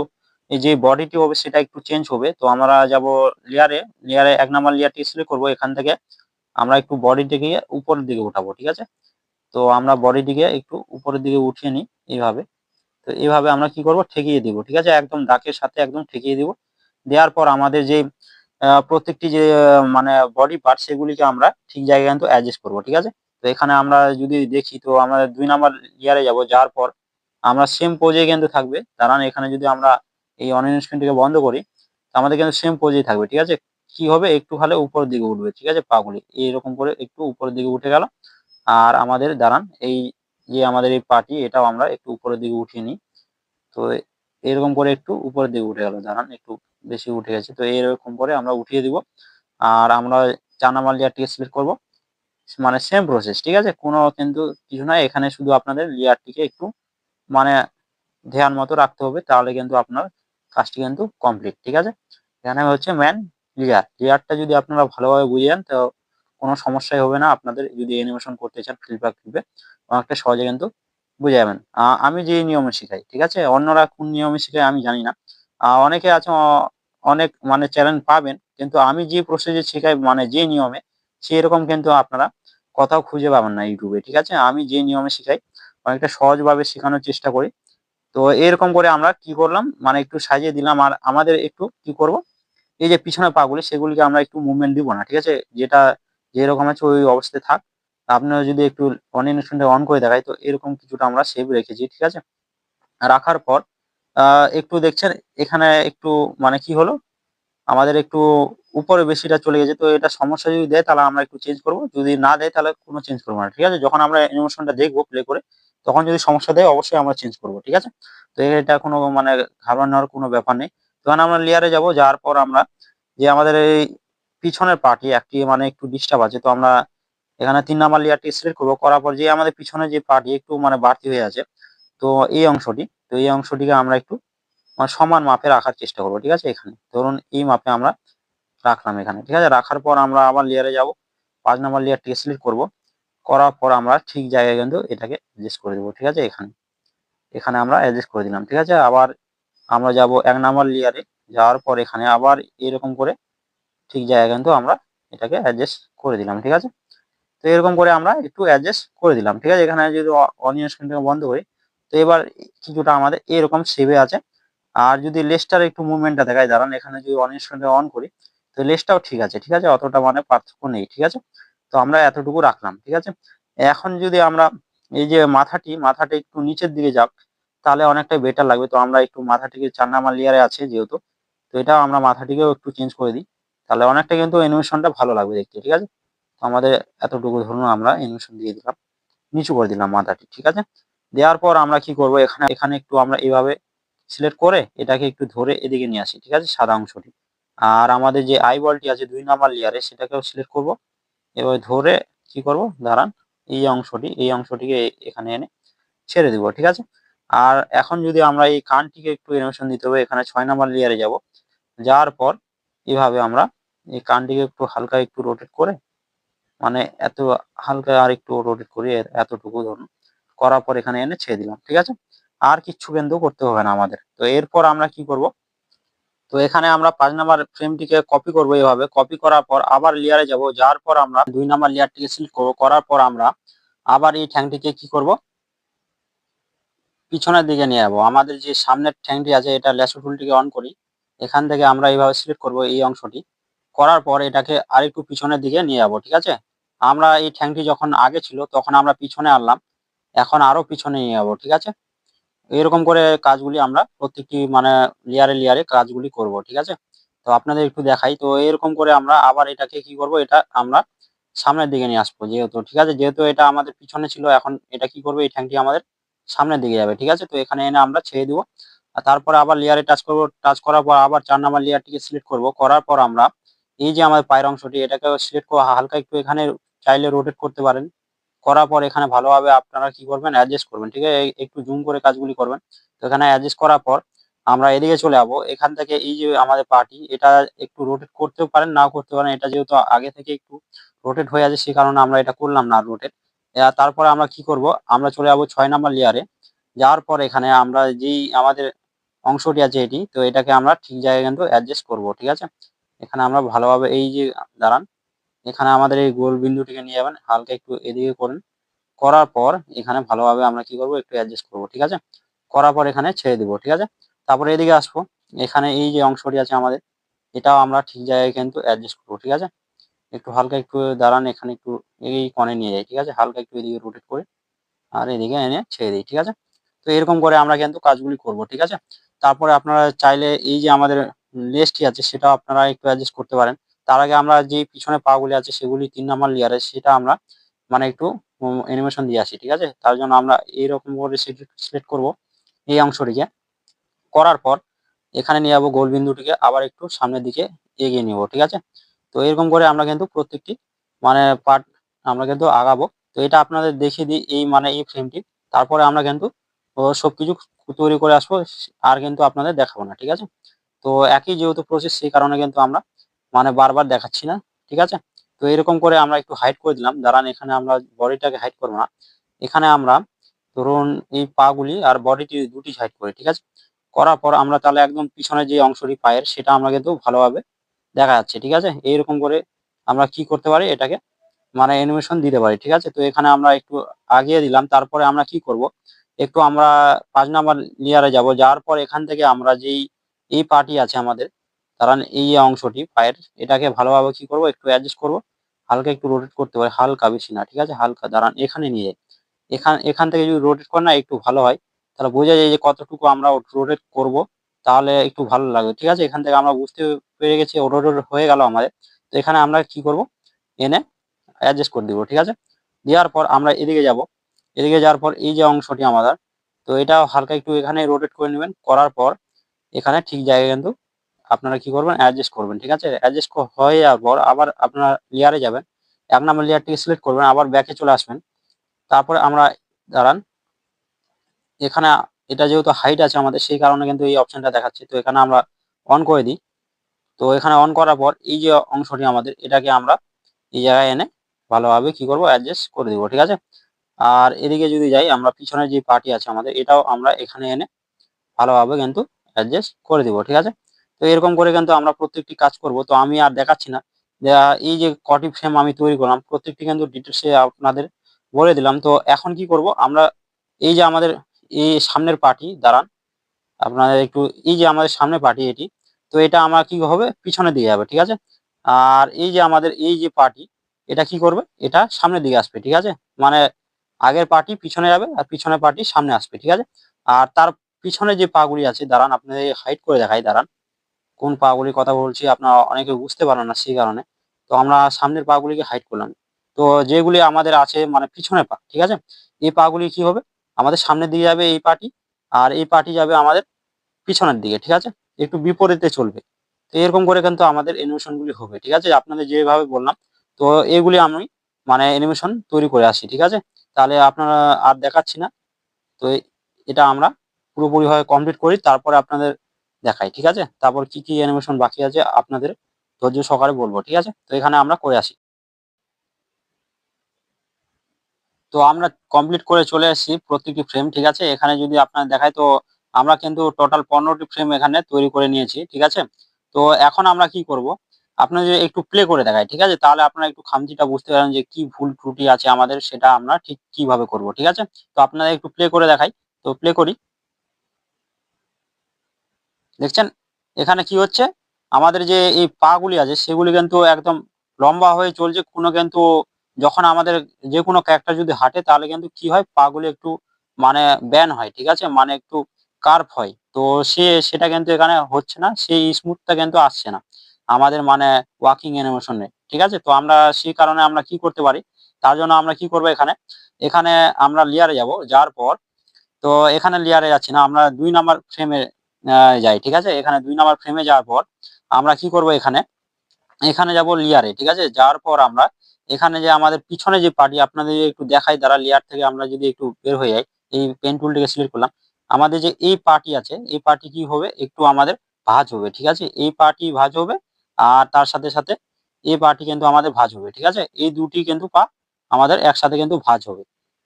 এই যে বডিটি হবে সেটা একটু চেঞ্জ হবে। তো আমরা যাব লেয়ারে, লেয়ারে 1 নাম্বার লেয়ারটি সিলেক্ট করব। এখান থেকে আমরা একটু বডিটিকে উপরের দিকে উঠাবো। ঠিক আছে, তো আমরা বডিটিকে একটু উপরের দিকে উঠিয়ে নিই এইভাবে। তো এইভাবে আমরা কি করব, ঠেকিয়ে দিব। ঠিক আছে, একদম দাগের সাথে একদম ঠেকিয়ে দিব। দেওয়ার পর আমাদের যে প্রত্যেকটি যে বডি পার্ট সেগুলিকে আমরা ঠিক জায়গায় কিন্তু অ্যাডজাস্ট করব। ঠিক আছে, তো এখানে আমরা যদি দেখি, তো আমাদের 2 নাম্বার লেয়ারে যাব, যাওয়ার পর আমরা সেম পোজে কিন্তু থাকবে। দাঁড়ান, এখানে যদি আমরা এই অনিয়ন স্ক্রিনটিকে বন্ধ করি, তো আমাদের কিন্তু সেম পোজেই থাকবে। ঠিক আছে, কি হবে, একটু খালে উপরের দিকে উঠবে। ঠিক আছে, পাগুলি এইরকম করে একটু উপরের দিকে উঠে গেল। আর আমাদের দাঁড়ান, এই যে আমাদের এই পাটি, এটাও আমরা একটু উপরের দিকে উঠিয়ে নিই। তো এরকম করে একটু উপরের দিকে উঠে গেল, দাঁড়ান, একটু বেশি উঠে গেছে। তো এরকম করে আমরা উঠিয়ে দিব। আর আমরা 4 নাম্বার লেয়ারটিকে সিলেক্ট করব, সেম প্রসেস। ঠিক আছে, কোনো কিন্তু কিছু নাই, এখানে শুধু আপনাদের লেয়ারটিকে একটু মানে ধ্যান মতো রাখতে হবে, তাহলে কিন্তু আপনার কাজটি কিন্তু কমপ্লিট। ঠিক আছে, এখানে হচ্ছে মেন লেয়ারটা যদি আপনারা ভালোভাবে বুঝে যান, তো কোনো সমস্যাই হবে না। আপনাদের যদি অ্যানিমেশন করতে চান ফিল্ডব্যাক ক্লিপে, অনেকটা সহজে কিন্তু বুঝে যাবেন। আমি যে নিয়মে শিখাই, ঠিক আছে, অন্যরা কোন নিয়মে শিখায় আমি জানি না। অনেকে আছে, অনেক চ্যানেল পাবেন, কিন্তু আমি যে প্রসেসে শেখাই, যে নিয়মে, সেরকম কিন্তু আপনারা কোথাও খুঁজে পাবেন না ইউটিউবে। ঠিক আছে, আমি যে নিয়মে শিখাই অনেকটা সহজভাবে শেখানোর চেষ্টা করি। তো এরকম করে আমরা কি করলাম, একটু সাজিয়ে দিলাম। আর আমাদের একটু কি করব, এই যে পিছনের পাগুলি সেগুলিকে আমরা একটু মুভমেন্ট দিব না। ঠিক আছে, যেটা যেরকম আছে ওই অবস্থায় থাক। আপনারা যদি একটু অনিমেশনটা অন করে দেখায়, তো এরকম কিছুটা আমরা সেভ রেখেছি। ঠিক আছে, রাখার পর একটু দেখছেন এখানে একটু কি হলো, আমাদের একটু উপরে বেশিটা চলে গেছে। তো এটা সমস্যা যদি দেয় তাহলে আমরা একটু চেঞ্জ করব, যদি না দেয় তাহলে কোনো চেঞ্জ করবো না। ঠিক আছে, যখন আমরা অ্যানিমেশনটা দেখবো প্লে করে, তখন যদি সমস্যা দেয় অবশ্যই আমরা চেঞ্জ করব। ঠিক আছে, তো এটা কোনো ঘাবড়ানোর কোনো ব্যাপার নেই। যখন আমরা লেয়ারে যাব, যাওয়ার পর আমরা যে আমাদের এই পিছনের পার্টি একটি একটু ডিস্টার্ব আছে, তো আমরা এখানে 3 নাম্বার লেয়ারটি সিলেক্ট করবো। করার পর যে আমাদের পিছনে যে পার্টি একটু বাড়তি হয়ে আছে, তো এই অংশটি, তো এই অংশটিকে আমরা একটু সমান মাপে রাখার চেষ্টা করবো। ঠিক আছে, এখানে ধরুন এই মাপে আমরা রাখলাম এখানে। ঠিক আছে, রাখার পর আমরা আবার লেয়ারে যাব, 5 নাম্বার লেয়ারটিকে সিলেক্ট করব। করার পর আমরা ঠিক জায়গায় কিন্তু এটাকে অ্যাডজাস্ট করে দেবো। ঠিক আছে, এখানে এখানে আমরা অ্যাডজাস্ট করে দিলাম। ঠিক আছে, আবার আমরা যাব 1 নাম্বার লেয়ারে, যাওয়ার পর এখানে আবার এরকম করে ঠিক জায়গায় কিন্তু আমরা এটাকে অ্যাডজাস্ট করে দিলাম, ঠিক আছে। তো এরকম করে আমরা একটু অ্যাডজাস্ট করে দিলাম, ঠিক আছে। এখানে যদি অনিয়ন স্ক্রিনটাকে বন্ধ করি, তো এবার কিছুটা আমাদের এরকম শেপে আছে। আর যদি লেজটার একটু মুভমেন্টটা দেখায়, দাঁড়ান, এখানে যদি অনিয়ন স্ক্রিনটা অন করি, তো লেজটাও ঠিক আছে, ঠিক আছে, অতটা মানে পার্থক্য নেই, ঠিক আছে। তো আমরা এতটুকু রাখলাম, ঠিক আছে। এখন যদি আমরা এই যে মাথাটা একটু নিচের দিকে যাক, তাহলে অনেকটাই বেটার লাগবে। তো আমরা একটু মাথাটিকে 4 নাম্বার লেয়ারে আছে যেহেতু, তো এটাও আমরা মাথাটিকেও একটু চেঞ্জ করে দিই, তাহলে অনেকটা কিন্তু অ্যানিমেশনটা ভালো লাগবে দেখতে, ঠিক আছে। তো আমাদের এতটুকু ধরুন আমরা অ্যানিমেশন দিয়ে দিলাম, নিচু করে দিলাম মাথাটি, ঠিক আছে। দেওয়ার পর আমরা কি করব, এখানে এখানে একটু আমরা এইভাবে সিলেক্ট করে এটাকে একটু ধরে এদিকে নিয়ে আসি, ঠিক আছে, সাদা অংশটি। আর আমাদের যে আই বলটি আছে 2 নাম্বার লেয়ারে, সেটাকেও সিলেক্ট করব। এবার ধরে কি করব, দাঁড়ান, এই অংশটিকে এখানে এনে ছেড়ে দিব, ঠিক আছে। আর এখন যদি আমরা এই কানটিকে একটু অ্যানিমেশন দিতে হবে, এখানে 6 নাম্বার লেয়ারে যাব। যাওয়ার পর এভাবে আমরা এই কানটিকে একটু হালকা একটু রোটেট করে, মানে এত হালকা আর একটু রোটেট করি, এতটুকু ধরুন, করার পর এখানে এনে ছেড়ে দিলাম, ঠিক আছে। আর কিচ্ছু কিন্তু করতে হবে না আমাদের। তো এরপর আমরা কি করব, তো এখানে আমরা 5 নাম্বার ফ্রেমটিকে কপি করব। এভাবে কপি করার পর আবার লেয়ারে যাব, যাওয়ার পর আমরা 2 নাম্বার লেয়ারটিকে সিলেক্ট করব। করার পর আমরা আবার এই ঠ্যাংটিকে কি করব, পিছনের দিকে নিয়ে যাবো। আমাদের যে সামনের ঠ্যাংটি আছে, এটা ল্যাসো টুলটিকে অন করি, এখান থেকে আমরা এইভাবে সিলেক্ট করব এই অংশটি। করার পর এটাকে আরেকটু পিছনের দিকে নিয়ে যাবো, ঠিক আছে। আমরা এই ঠ্যাংটি যখন আগে ছিল তখন আমরা পিছনে আনলাম, এখন আরো পিছনে নিয়ে যাবো, ঠিক আছে। এরকম করে কাজগুলি আমরা প্রত্যেকটি মানে লেয়ারে কাজগুলি করব, ঠিক আছে। তো আপনাদের একটু দেখাই। তো এরকম করে আমরা আবার এটাকে কি করব, এটা আমরা সামনের দিকে নিয়ে আসবো, যেহেতু, ঠিক আছে, যেহেতু এটা আমাদের পিছনে ছিল, এখন এটা কি করবে, এই ঠ্যাংটি আমাদের সামনের দিকে যাবে, ঠিক আছে। তো এখানে এনে আমরা ছেড়ে দিব। আর তারপরে আবার লেয়ারে টাচ করব, টাচ করার পর আবার 4 নাম্বার লেয়ারটিকে সিলেক্ট করব। করার পর আমরা এই যে আমাদের পায়ের অংশটি, এটাকে সিলেক্ট করে হালকা একটু এখানে চাইলে রোটেট করতে পারেন। করার পর এখানে ভালোভাবে আপনারা কি করবেন, অ্যাডজাস্ট করবেন, ঠিক আছে। একটু জুম করে কাজগুলি করবেন। তো এখানে অ্যাডজাস্ট করার পর আমরা এদিকে চলে যাবো। এখান থেকে এই যে আমাদের পার্টি, এটা একটু রোটেট করতেও পারেন, নাও করতে পারেন। এটা যেহেতু আগে থেকে একটু রোটেট হয়ে আছে, সেই কারণে আমরা এটা করলাম না রোটেট। তারপরে আমরা কি করব, আমরা চলে যাবো 6 নাম্বার লেয়ারে। যাওয়ার পর এখানে আমরা যেই আমাদের অংশটি আছে এটি, তো এটাকে আমরা ঠিক জায়গায় কিন্তু অ্যাডজাস্ট করব, ঠিক আছে। এখানে আমরা ভালোভাবে এই যে, দাঁড়ান, এখানে আমাদের এই গোল বিন্দুটিকে নিয়ে যাবেন, হালকা একটু এদিকে করেন। করার পর এখানে ভালোভাবে আমরা কি করব, একটু অ্যাডজাস্ট করব, ঠিক আছে। করার পর এখানে ছেড়ে দিব, ঠিক আছে। তারপরে এদিকে আসবো, এখানে এই যে অংশটি আছে আমাদের, এটাও আমরা ঠিক জায়গায় কিন্তু অ্যাডজাস্ট করবো, ঠিক আছে। একটু হালকা একটু দাঁড়ান, এখানে একটু এই কনে নিয়ে যাই, ঠিক আছে, হালকা একটু এদিকে রোটেট করে আর এদিকে এনে ছেড়ে দিই, ঠিক আছে। তো এরকম করে আমরা কিন্তু কাজগুলি করব, ঠিক আছে। তারপরে আপনারা চাইলে এই যে আমাদের লেজটি আছে, সেটাও আপনারা একটু অ্যাডজাস্ট করতে পারেন। তার আগে আমরা যে পিছনে পা গুলি আছে সেগুলি 3 নাম্বার লেয়ারে, সেটা আমরা মানে একটু অ্যানিমেশন দিয়ে আসি, ঠিক আছে। তার জন্য আমরা এইরকম করে সিলেক্ট করব এই অংশটিকে। করার পর এখানে নিয়ে যাবো গোল বিন্দুটিকে, আবার একটু সামনের দিকে এগিয়ে নিব, ঠিক আছে। তো এরকম করে আমরা কিন্তু প্রত্যেকটি মানে পার্ট আমরা কিন্তু আগাবো। তো এটা আপনাদের দেখিয়ে দিই, এই মানে এই ফ্রেমটি। তারপরে আমরা কিন্তু সবকিছু তৈরি করে আসবো, আর কিন্তু আপনাদের দেখাবো না, ঠিক আছে। তো একই যেহেতু প্রসেস, সেই কারণে কিন্তু আমরা মানে বারবার দেখাচ্ছি না, ঠিক আছে। তো এরকম করে আমরা একটু হাইড করে দিলাম। দাঁড়ান, এখানে আমরা বডিটাকে হাইড করবো না, এখানে আমরা ধরুন এই পা গুলি আর বডিটি দুটি হাইড করি, ঠিক আছে। করার পর আমরা তাহলে একদম পিছনে যে অংশটি পায়ের, সেটা আমরা কিন্তু ভালোভাবে দেখা যাচ্ছে, ঠিক আছে। এইরকম করে আমরা কি করতে পারি, এটাকে মানে অ্যানিমেশন দিতে পারি, ঠিক আছে। তো এখানে আমরা একটু আগিয়ে দিলাম। তারপরে আমরা কি করব, একটু আমরা 5 নাম্বার লেয়ারে যাব। যাওয়ার পর এখান থেকে আমরা যেই এই পার্টি আছে আমাদের, কারণ এই যে অংশটি পায়ের, এটাকে ভালোভাবে কি করব, একটু অ্যাডজাস্ট করব, হালকা একটু রোটেট করতে পারি, হালকা, বেশি না, ঠিক আছে, হালকা। দাঁড়ান, এখানে নিয়ে যাই। এখান থেকে যদি রোটেট করে না একটু ভালো হয়, তাহলে বোঝা যায় যে কতটুকু আমরা রোটেট করব, তাহলে একটু ভালো লাগবে, ঠিক আছে। এখান থেকে আমরা বুঝতে পেরে গেছি রোটেট হয়ে গেল আমাদের। তো এখানে আমরা কি করব, এনে অ্যাডজাস্ট করে দিব, ঠিক আছে। দেওয়ার পর আমরা এদিকে যাব। এদিকে যাওয়ার পর এই যে অংশটি আমাদের, তো এটা হালকা একটু এখানে রোটেট করে নেবেন। করার পর এখানে ঠিক জায়গায় কিন্তু আপনারা কি করবেন, অ্যাডজাস্ট করবেন, ঠিক আছে। অ্যাডজাস্ট হয়ে যাওয়ার পর আবার আপনারা লেয়ারে যাবেন, 1 নাম্বার লেয়ারটিকে সিলেক্ট করবেন, আবার ব্যাকে চলে আসবেন। তারপরে আমরা, দাঁড়ান, এখানে এটা যেহেতু হাইট আছে আমাদের, সেই কারণে কিন্তু এই অপশনটা দেখাচ্ছে। তো এখানে আমরা অন করে দিই। তো এখানে অন করার পর এই যে অংশটি আমাদের, এটাকে আমরা এই জায়গায় এনে ভালোভাবে কি করব, অ্যাডজাস্ট করে দিব, ঠিক আছে। আর এদিকে যদি যাই, আমরা পিছনের যে পার্টি আছে আমাদের, এটাও আমরা এখানে এনে ভালোভাবে কিন্তু অ্যাডজাস্ট করে দিব, ঠিক আছে। তো এরকম করে কিন্তু আমরা প্রত্যেকটি কাজ করব। তো আমি আর দেখাচ্ছি না। এই যে কটি ফ্রেম আমি তৈরি করলাম প্রত্যেকটি কিন্তু ডিটেইলস এ আপনাদের বলে দিলাম। তো এখন কি করব আমরা, এই যে আমাদের এই সামনের পার্টি দাঁড়ান, আপনাদের একটু, এই যে আমাদের সামনে পার্টি এটি, তো এটা আমার কি হবে পিছনের দিকে যাবে, ঠিক আছে? আর এই যে আমাদের এই যে পার্টি, এটা কি করবে, এটা সামনের দিকে আসবে, ঠিক আছে? মানে আগের পার্টি পিছনে যাবে আর পিছনের পার্টি সামনে আসবে, ঠিক আছে? আর তার পিছনে যে পা গুলি আছে, দাঁড়ান আপনাদের হাইড করে দেখাই, দাঁড়ান। কোন পা গুলির কথা বলছি আপনারা অনেকে বুঝতে পারেন না সেই কারণে। তো আমরা সামনের পা গুলিকে হাইড করলাম। তো যেগুলি আমাদের আছে মানে পিছনের পা, ঠিক আছে? এই পা গুলি কি হবে, আমাদের সামনের দিকে যাবে এই পার্টি, আর এই পার্টি যাবে আমাদের পিছনের দিকে, ঠিক আছে? একটু বিপরীতে চলবে। তো এরকম করে কিন্তু আমাদের অ্যানিমেশন গুলি হবে, ঠিক আছে? আপনাদের যেভাবে বললাম, তো এগুলি আমি মানে অ্যানিমেশন তৈরি করে আসি, ঠিক আছে? তাহলে আপনারা আর দেখাচ্ছি না। তো এটা আমরা পুরোপুরিভাবে কমপ্লিট করি, তারপরে আপনাদের দেখাই, ঠিক আছে? তারপর কি কি অ্যানিমেশন বাকি আছে আপনাদের ধৈর্য সহকারে বলবো, ঠিক আছে? তো এখানে আমরা করে আসি। তো আমরা কমপ্লিট করে চলে এসেছি প্রত্যেকটি ফ্রেম, ঠিক আছে? এখানে যদি আপনার দেখায়, তো আমরা কিন্তু টোটাল 15টি ফ্রেম এখানে তৈরি করে নিয়েছি, ঠিক আছে? তো এখন আমরা কি করব, আপনাদের একটু প্লে করে দেখাই, ঠিক আছে? তাহলে আপনারা একটু খামতিটা বুঝতে পারেন যে কি ভুল ত্রুটি আছে আমাদের, সেটা আমরা ঠিক কিভাবে করব, ঠিক আছে? তো আপনাদের একটু প্লে করে দেখাই। তো প্লে করি। দেখছেন এখানে কি হচ্ছে, আমাদের যে এই পা গুলি আছে সেগুলি কিন্তু একদম লম্বা হয়ে চলছে, কোনো কিন্তু যখন আমাদের যে কোনো ক্যারেক্টার যদি হাঁটে তাহলে কিন্তু কি হয়, পা গুলি একটু মানে ব্যান হয়, ঠিক আছে? মানে একটু কার্ভ হয়। তো সেটা কিন্তু এখানে হচ্ছে না, সেই স্মুথটা কিন্তু আসছে না আমাদের মানে ওয়াকিং অ্যানিমেশনে, ঠিক আছে? তো আমরা সেই কারণে আমরা কি করতে পারি, তার জন্য আমরা কি করব, এখানে এখানে আমরা লেয়ারে যাব, যাওয়ার পর, তো এখানে লেয়ারে যাচ্ছি না, আমরা ২ নাম্বার ফ্রেমে যাই, ঠিক আছে? এখানে ২ নাম্বার ফ্রেমে যাওয়ার পর আমরা কি করব, এখানে এখানে যাব লেয়ারে, ঠিক আছে? যাওয়ার পর আমরা এখানে যে আমাদের পিছনে যে পার্টি, আপনাদের যদি একটু দেখাই, দ্বারা লেয়ার থেকে আমরা যদি একটু বের হয়ে যাই, এই পেন টুলটিকে সিলেক্ট করলাম। আমাদের যে এই পার্টি আছে, এই পার্টি কি হবে, একটু আমাদের ভাঁজ হবে, ঠিক আছে? এই পার্টি ভাঁজ হবে, আর তার সাথে সাথে এই পার্টি কিন্তু আমাদের ভাঁজ হবে, ঠিক আছে? এই দুটি কিন্তু পা আমাদের একসাথে কিন্তু ভাঁজ হবে,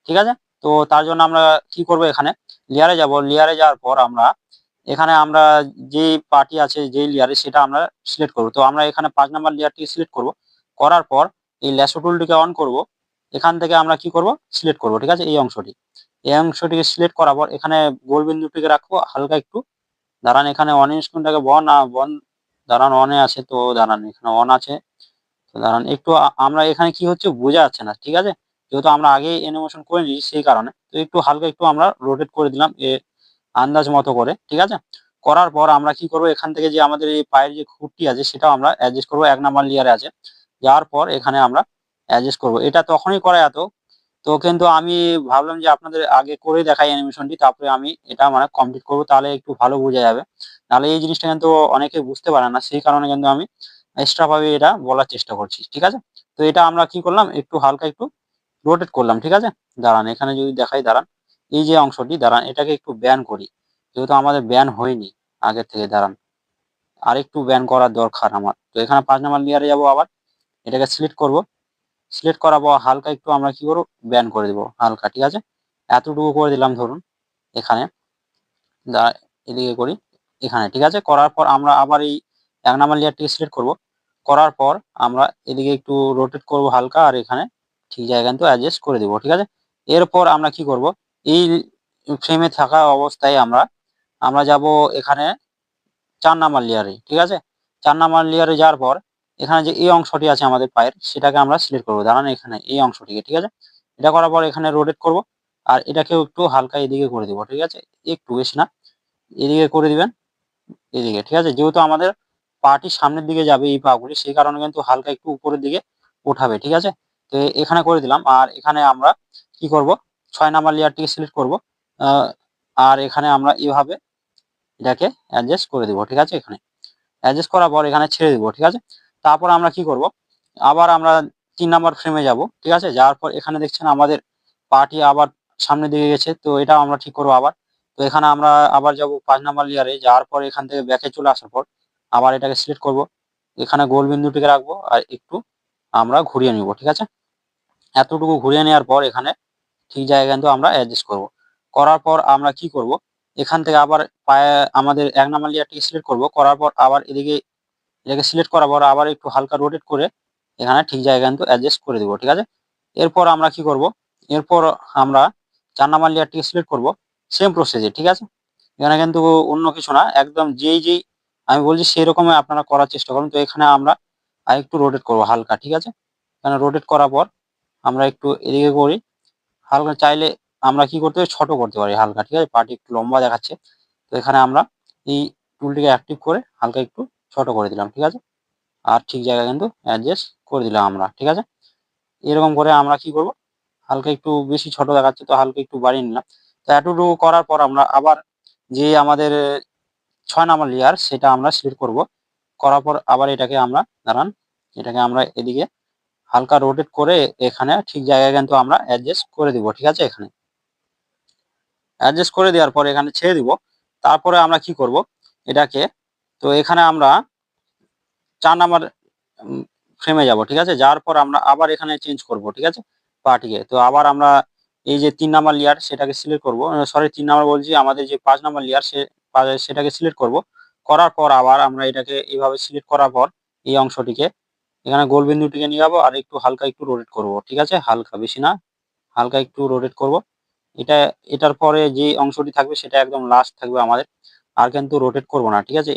ঠিক আছে? তো তার জন্য আমরা কি করব, এখানে লেয়ারে যাব, লেয়ারে যাওয়ার পর আমরা এখানে আমরা যে পার্টি আছে যেই লেয়ারে, সেটা আমরা সিলেক্ট করব। তো আমরা এখানে ৫ নাম্বার লেয়ারটিকে সিলেক্ট করব। করার পর এই ল্যাসো টুলটিকে অন করব। এখান থেকে আমরা কি করব, সিলেক্ট করব, ঠিক আছে? এই অংশটি। এই অংশটিকে সিলেক্ট করার পর এখানে গোল বিন্দুটিকে রাখবো হালকা একটু। দাঁড়ান এখানে অন স্ক্রিনটাকে বন দাঁড়ান, অনে আছে, তো দাঁড়ান এখানে অন আছে। তো দাঁড়ান একটু, আমরা এখানে কি হচ্ছে বোঝা যাচ্ছে না, ঠিক আছে? যেহেতু আমরা আগেই অ্যানিমেশন করে নিয়েছি সেই কারণে। তো একটু হালকা একটু আমরা রোটেট করে দিলাম আন্দাজ মতো করে, ঠিক আছে? করার পর আমরা কি করব, এখান থেকে যে আমাদের এই পায়ের যে খুঁটটি আছে সেটাও আমরা অ্যাডজাস্ট করব, ১ নাম্বার লেয়ারে আছে। যাওয়ার পর এখানে আমরা অ্যাডজাস্ট করব। এটা তখনই করা যেত, তো কিন্তু আমি ভাবলাম যে আপনাদের আগে করে দেখাই অ্যানিমেশনটি, তারপরে আমি এটা মানে কমপ্লিট করব, তাহলে একটু ভালো বোঝা যাবে। নাহলে এই জিনিসটা কিন্তু অনেকে বুঝতে পারে না, সেই কারণে কিন্তু আমি এক্সট্রা ভাবে এটা বলার চেষ্টা করছি, ঠিক আছে? তো এটা আমরা কি করলাম, একটু হালকা একটু রোটেট করলাম, ঠিক আছে? দাঁড়ান এখানে যদি দেখাই, দাঁড়ান এই যে অংশটি, দাঁড়ান এটাকে একটু ব্যান করি, যেহেতু আমাদের ব্যান হয়নি আগে থেকে, দাঁড়ান আরেকটু ব্যান করার দরকার আমার। তো এখানে ৫ নাম্বার লেয়ারে যাব, আবার এটাকে সিলেক্ট করব। সিলেক্ট করার পর হালকা একটু আমরা কি করব, ব্যান করে দেব হালকা, ঠিক আছে? এতটুকু করে দিলাম ধরুন এখানে, এদিকে করি এখানে, ঠিক আছে? করার পর আমরা আবার এই ১ নাম্বার লেয়ারটিকে সিলেক্ট করব। করার পর আমরা এদিকে একটু রোটেট করব হালকা, আর এখানে ঠিক জায়গা কিন্তু অ্যাডজাস্ট করে দিব, ঠিক আছে? এরপর আমরা কি করব, এই ফ্রেমে থাকা অবস্থায় আমরা আমরা যাব এখানে ৪ নাম্বার লেয়ারে, ঠিক আছে? ৪ নাম্বার লেয়ারে যাওয়ার পর এখানে যে এই অংশটি আছে আমাদের পায়ের, সেটাকে আমরা সিলেক্ট করব। দাঁড়ান এখানে এই অংশটিকে, ঠিক আছে? এটা করার পর এখানে রোটেট করব, আর এটাকেও একটু হালকা এদিকে করে দিব, ঠিক আছে? একটু বেশি না, এদিকে করে দিবেন, এদিকে, ঠিক আছে? যেহেতু আমাদের পাটি সামনের দিকে যাবে এই পাগুলি, সেই কারণে কিন্তু হালকা একটু উপরের দিকে উঠাবে, ঠিক আছে? তো এখানে করে দিলাম, আর এখানে আমরা কি করব, ৬ নাম্বার লেয়ারটিকে সিলেক্ট করব, আর এখানে আমরা এভাবে এটাকে অ্যাডজাস্ট করে দিব, ঠিক আছে? এখানে অ্যাডজাস্ট করার পর এখানে ছেড়ে দিব, ঠিক আছে? তারপর আমরা কি করব, আবার আমরা ৩ নাম্বার ফ্রেমে যাব, ঠিক আছে? যাওয়ার পর এখানে দেখছেন আমাদের পাটি আবার সামনের দিকে গেছে, তো এটাও আমরা ঠিক করব আবার। তো এখানে আমরা আবার যাব ৫ নাম্বার লেয়ারে, যাওয়ার পর এখান থেকে ব্যাকে চলে আসার পর আবার এটাকে সিলেক্ট করব। এখানে গোল বিন্দুটিকে রাখবো আর একটু আমরা ঘুরিয়ে নিব, ঠিক আছে? এতটুকু ঘুরিয়ে নেওয়ার পর এখানে ঠিক জায়গায় কিন্তু আমরা অ্যাডজাস্ট করব। করার পর আমরা কি করব, এখান থেকে আবার পায়ে আমাদের 1 নাম্বার লেয়ারটিকে সিলেক্ট করব, করার পর আবার এটাকে সিলেক্ট করার পর আবার একটু হালকা রোটেট করে এখানে ঠিক জায়গায় কিন্তু অ্যাডজাস্ট করে দিব, ঠিক আছে। এরপর আমরা কি করব, এরপর আমরা 4 নাম্বার লেয়ারটিকে সিলেক্ট করব সেম প্রসেসে, ঠিক আছে। এখানে কিন্তু অন্য কিছু না, একদম যেই আমি বলছি সেই রকমই আপনারা করার চেষ্টা করুন। তো এখানে আমরা আরেকটু রোটেট করব হালকা, ঠিক আছে। এখানে রোটেট করার পর আমরা একটু এদিকে করি হালকা, চাইলে আমরা কি করতে পারি ছোট করতে পারি হালকা, ঠিক আছে। পার্টি একটু লম্বা দেখাচ্ছে, তো এখানে আমরা এই টুলটিকে অ্যাক্টিভ করে হালকা একটু ছোট করে দিলাম, ঠিক আছে। আর ঠিক জায়গায় কিন্তু অ্যাডজাস্ট করে দিলাম আমরা, ঠিক আছে। এরকম করে আমরা কি করব, হালকা একটু বেশি ছোট দেখাচ্ছে তো হালকা একটু বাড়িয়ে নিলাম। তো এতটুকু করার পর আমরা আবার যে আমাদের 6 নাম্বার লেয়ার সেটা আমরা সিলেক্ট করব, করার পর আবার এটাকে আমরা দাঁড়ান, এটাকে আমরা এদিকে হালকা রোটেট করে এখানে ঠিক জায়গায় কিন্তু আমরা অ্যাডজাস্ট করে দিব, ঠিক আছে। এখানে অ্যাডজাস্ট করে দেওয়ার পর এখানে ছেড়ে দিব। তারপরে আমরা কি করব এটাকে, তো এখানে আমরা 4 নাম্বার ফ্রেমে যাব, ঠিক আছে। যাওয়ার পর আমরা আবার এখানে চেঞ্জ করব, ঠিক আছে, পার্টিকে। তো আবার আমরা এই যে 3 নাম্বার লেয়ার সেটাকে সিলেক্ট করব, সরি 3 নাম্বার বলছি, আমাদের যে 5 নাম্বার লেয়ার সেটাকে সিলেক্ট করব। করার পর আবার আমরা এটাকে এইভাবে সিলেক্ট করার পর এই অংশটিকে এখানে গোল বিন্দুটিকে নিয়ে যাবো আর একটু হালকা একটু রোটেট করব, ঠিক আছে। হালকা, বেশি না, হালকা একটু রোটেট করব। এটা এটার পরে যে অংশটি থাকবে সেটা একদম লাস্ট থাকবে আমাদের, আর কিন্তু রোটেট করব না, ঠিক আছে।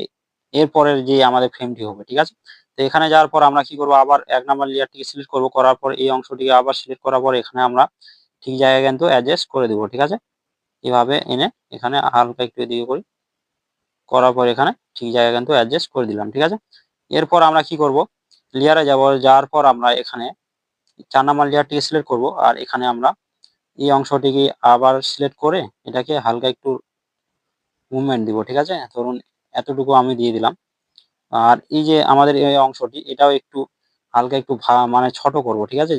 এরপরের যে আমাদের ফ্রেমটি হবে, ঠিক আছে। তো এখানে যাওয়ার পর আমরা কি করব, আবার 1 নাম্বার লেয়ারটিকে সিলেক্ট করব, করার পর এই অংশটিকে আবার সিলেক্ট করার পর এখানে আমরা ঠিক জায়গায় কিন্তু অ্যাডজাস্ট করে দেব, ঠিক আছে। এভাবে এনে এখানে হালকা একটু এদিকে করি, করার পর এখানে ঠিক জায়গায় কিন্তু অ্যাডজাস্ট করে দিলাম, ঠিক আছে। এরপর আমরা কি করব, লেয়ারে যাব, যাওয়ার পর আমরা এখানে 4 নাম্বার লেয়ারটিকে সিলেক্ট করব আর এখানে আমরা এই অংশটিকে আবার সিলেক্ট করে এটাকে হালকা একটু মুভমেন্ট দিব, ঠিক আছে। ধরুন এতটুকু আমি দিয়ে দিলাম। আর এই যে আমাদের এই অংশটি এটাও একটু হালকা একটু মানে ছোট করব, ঠিক আছে।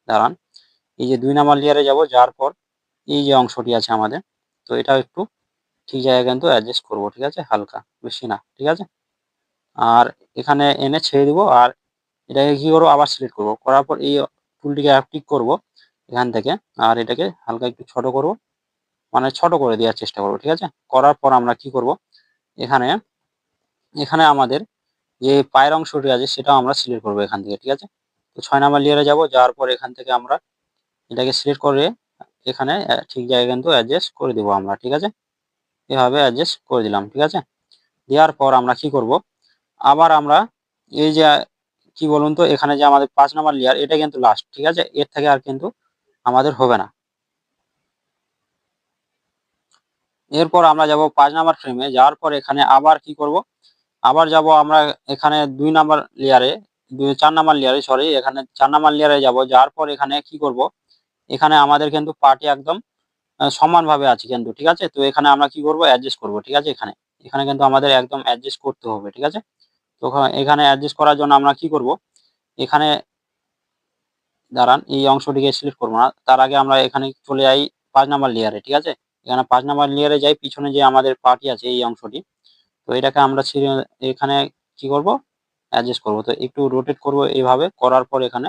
দাঁড়ান, এই যে 2 নাম্বার লেয়ারে যাব, যাওয়ার পর এই যে অংশটি আছে আমাদের, তো এটাও একটু ঠিক জায়গায় কিন্তু অ্যাডজাস্ট করব, ঠিক আছে, হালকা, বেশি না, ঠিক আছে। আর এখানে এনে ছেড়ে দিব আর এটাকে কি করবো, আবার সিলেক্ট করব, করার পর এই টুলটিকে ক্লিক করব এখান থেকে, আর এটাকে হালকা একটু ছোট করব, মানে ছোট করে দেওয়ার চেষ্টা করব, ঠিক আছে। করার পর আমরা কি করব, এখানে এখানে আমাদের যে পায়ের অংশটি আছে সেটাও আমরা সিলেক্ট করব এখান থেকে, ঠিক আছে। তো 6 নাম্বার লেয়ারে যাব, যাওয়ার পর এখান থেকে আমরা এটাকে সিলেক্ট করে এখানে ঠিক জায়গায় কিন্তু অ্যাডজাস্ট করে দেবো আমরা, ঠিক আছে। এভাবে অ্যাডজাস্ট করে দিলাম, ঠিক আছে। দেওয়ার পর আমরা কি করব, আবার আমরা এই যে কি বলুন তো, এখানে যে আমাদের 5 নাম্বার লেয়ার এটা কিন্তু লাস্ট, ঠিক আছে। এর থেকে আর কিন্তু আমাদের হবে না। এরপর আমরা যাব 5 নাম্বার ফ্রেমে, যাওয়ার পর এখানে আবার কি করব, আবার যাব আমরা এখানে 2 নাম্বার লেয়ারে, 4 নাম্বার লেয়ারে, সরি, এখানে 4 নাম্বার লেয়ারে যাব। যাওয়ার পর এখানে কি করব, এখানে আমাদের কিন্তু পার্টি একদম সমানভাবে আছে কিন্তু, ঠিক আছে। তো এখানে আমরা কি করব, অ্যাডজাস্ট করব, ঠিক আছে। এখানে এখানে কিন্তু আমাদের একদম অ্যাডজাস্ট করতে হবে, ঠিক আছে। তো এখানে অ্যাডজাস্ট করার জন্য আমরা কি করব, এখানে দাঁড়ান, এই অংশটিকে সিলেক্ট করবো না, তার আগে আমরা এখানে চলে যাই 5 নাম্বার লেয়ারে, ঠিক আছে। এখানে 5 নাম্বার লেয়ারে যাই, পিছনে যে আমাদের পার্টি আছে এই অংশটি, তো এটাকে আমরা এখানে কি করব, অ্যাডজাস্ট করব। তো একটু রোটেট করব, এইভাবে করার পর এখানে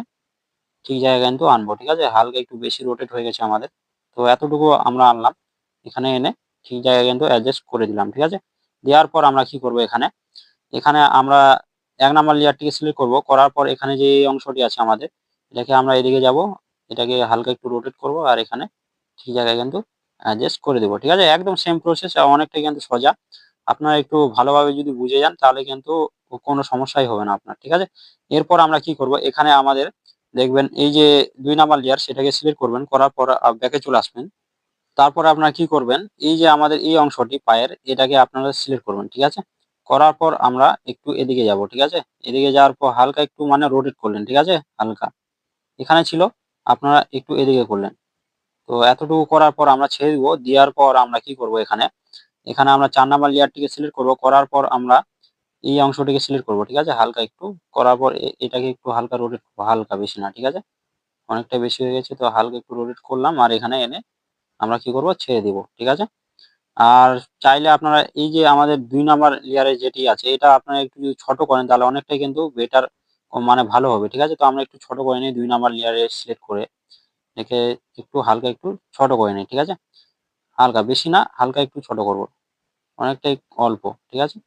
ঠিক জায়গায় কিন্তু আনবো, ঠিক আছে। হালকা একটু বেশি রোটেট হয়ে গেছে আমাদের, তো এতটুকু আমরা আনলাম। এখানে এনে ঠিক জায়গায় কিন্তু অ্যাডজাস্ট করে দিলাম, ঠিক আছে। দেওয়ার পর আমরা কি করব, এখানে এখানে আমরা 1 নাম্বার লেয়ারটিকে সিলেক্ট করব, করার পর এখানে যে এই অংশটি আছে আমাদের, এটাকে আমরা এদিকে যাব, এটাকে হালকা একটু রোটেট করব আর এখানে ঠিক জায়গায় কিন্তু অ্যাডজাস্ট করে দেবো, ঠিক আছে। একদম সেম প্রসেস, অনেকটাই কিন্তু সোজা। আপনারা একটু ভালোভাবে যদি বুঝে যান তাহলে কিন্তু কোনো সমস্যাই হবে না আপনার, ঠিক আছে। এরপর আমরা কি করব, এখানে আমাদের দেখবেন এই যে 2 নাম্বার লেয়ার সেটাকে সিলেক্ট করবেন, করার পর ব্যাকে চলে আসবেন। তারপরে আপনারা কি করবেন, এই যে আমাদের এই অংশটি পায়ের এটাকে আপনারা সিলেক্ট করবেন, ঠিক আছে। করার পর আমরা একটু এদিকে যাব, ঠিক আছে। এদিকে যাওয়ার পর হালকা একটু মানে রোটেট করলেন, ঠিক আছে, হালকা। এখানে ছিল, আপনারা একটু এদিকে করলেন। তো এতটুকু করার পর আমরা ছেড়ে দিব। দেওয়ার পর আমরা কি করব, এখানে এখানে আমরা 4 নাম্বার লেয়ারটিকে সিলেক্ট করব, করার পর আমরা এই অংশটিকে সিলেক্ট করব, ঠিক আছে, হালকা একটু। করার পর এটাকে একটু হালকা রোটেট করবো, হালকা, বেশি না, ঠিক আছে। অনেকটা বেশি হয়ে গেছে, তো হালকা একটু রোটেট করলাম আর এখানে এনে আমরা কি করব, ছেড়ে দিব, ঠিক আছে। আর চাইলে আপনারা এই যে আমাদের 2 নাম্বার লেয়ারে যেটি আছে এটা আপনারা একটু যদি ছোট করেন তাহলে অনেকটাই কিন্তু বেটার, মানে ভালো হবে, ঠিক আছে। তো আমরা একটু ছোট করে নিই, 2 নাম্বার লেয়ারে সিলেক্ট করে একে একটু হালকা একটু ছোট করে নিই, ঠিক আছে। হালকা, বেশি না, হালকা একটু ছোট করব, অনেকটাই অল্প, ঠিক আছে।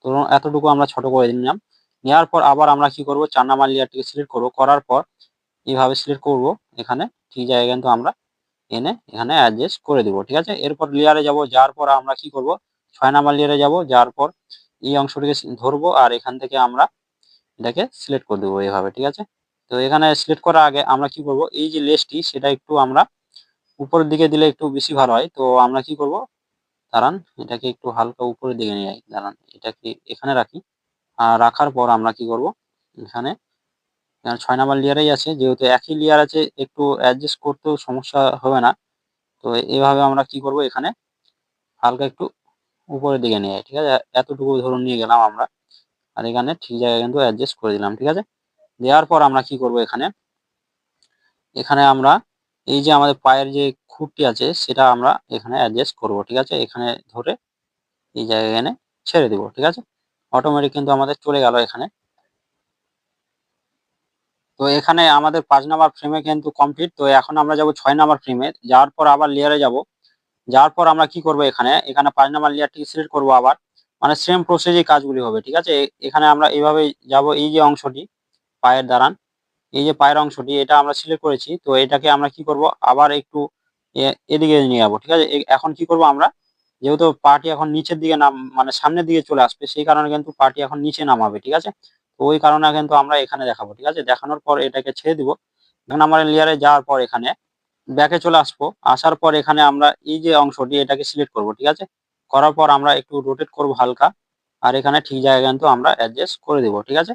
তো এতটুকু আমরা ছোট করে নিলাম। নেওয়ার পর আবার আমরা কি করব, 4 নাম্বার লেয়ারটিকে সিলেক্ট করব, করার পর এইভাবে সিলেক্ট করব, এখানে ঠিক জায়গায় কিন্তু আমরা এনে এখানে অ্যাডজাস্ট করে দিব, ঠিক আছে। এরপর লেয়ারে যাব, যাওয়ার পর আমরা কি করব, 6 নাম্বার লেয়ারে যাব, যাওয়ার পর এই অংশটিকে ধরবো আর এখান থেকে আমরা এটাকে সিলেক্ট করে দেবো এভাবে, ঠিক আছে। তো এখানে সিলেক্ট করার আগে আমরা কি করব, এই যে লেসটি সেটা একটু আমরা উপরের দিকে দিলে একটু বেশি ভালো হয়। তো আমরা কি করব, দাঁড়ান এটাকে একটু হালকা উপরের দিকে নিয়ে যাই, দাঁড়ান এটাকে এখানে রাখি। আর রাখার পর আমরা কি করব, এখানে 6 নাম্বার লেয়ারেই আছে, যেহেতু একই লেয়ার আছে একটু অ্যাডজাস্ট করতেও সমস্যা হবে না। তো এভাবে আমরা কি করব, এখানে হালকা একটু উপরের দিকে নিয়ে যাই, ঠিক আছে। এতটুকু ধরুন নিয়ে গেলাম আমরা, আর এখানে ঠিক জায়গায় কিন্তু অ্যাডজাস্ট করে দিলাম, ঠিক আছে। দেওয়ার পর আমরা কি করব, এখানে এখানে আমরা এই যে আমাদের পায়ের যে খুঁটটি আছে সেটা আমরা এখানে অ্যাডজাস্ট করব, ঠিক আছে। এখানে ধরে এই জায়গায় এনে ছেড়ে দিব, ঠিক আছে। অটোমেটিক কিন্তু আমাদের চলে গেল এখানে। তো এখানে আমাদের 5 নাম্বার ফ্রেমে কিন্তু কমপ্লিট। তো এখন আমরা যাব 6 নাম্বার ফ্রেমে, যাওয়ার পর আবার লেয়ারে যাব। যাওয়ার পর আমরা কি করব, এখানে 5 নাম্বার লেয়ারটিকে সিলেক্ট করব আবার, মানে সেম প্রসেসেই কাজগুলি হবে, ঠিক আছে। এখানে আমরা এইভাবে যাব, এই যে অংশটি পায়ের দাঁড়ান, এই যে পায়ের অংশটি এটা আমরা সিলেক্ট করেছি। তো এটাকে আমরা কি করব, আবার একটু এদিকে নিয়ে যাবো, ঠিক আছে। এখন কি করব আমরা, যেহেতু পাটি এখন নিচের দিকে মানে সামনের দিকে চলে আসবে, সেই কারণে কিন্তু পাটি এখন নিচে নামাবে, ঠিক আছে। তো ওই কারণে কিন্তু আমরা এখানে দেখাবো, ঠিক আছে। দেখানোর পর এটাকে ছেড়ে দিব। এখন আমরা লেয়ারে যাওয়ার পর এখানে ব্যাকে চলে আসবো, আসার পর এখানে আমরা এই যে অংশটি এটাকে সিলেক্ট করব, ঠিক আছে। করার পর আমরা একটু রোটেট করব হালকা, আর এখানে ঠিক জায়গায় কিন্তু আমরা অ্যাডজাস্ট করে দিব, ঠিক আছে।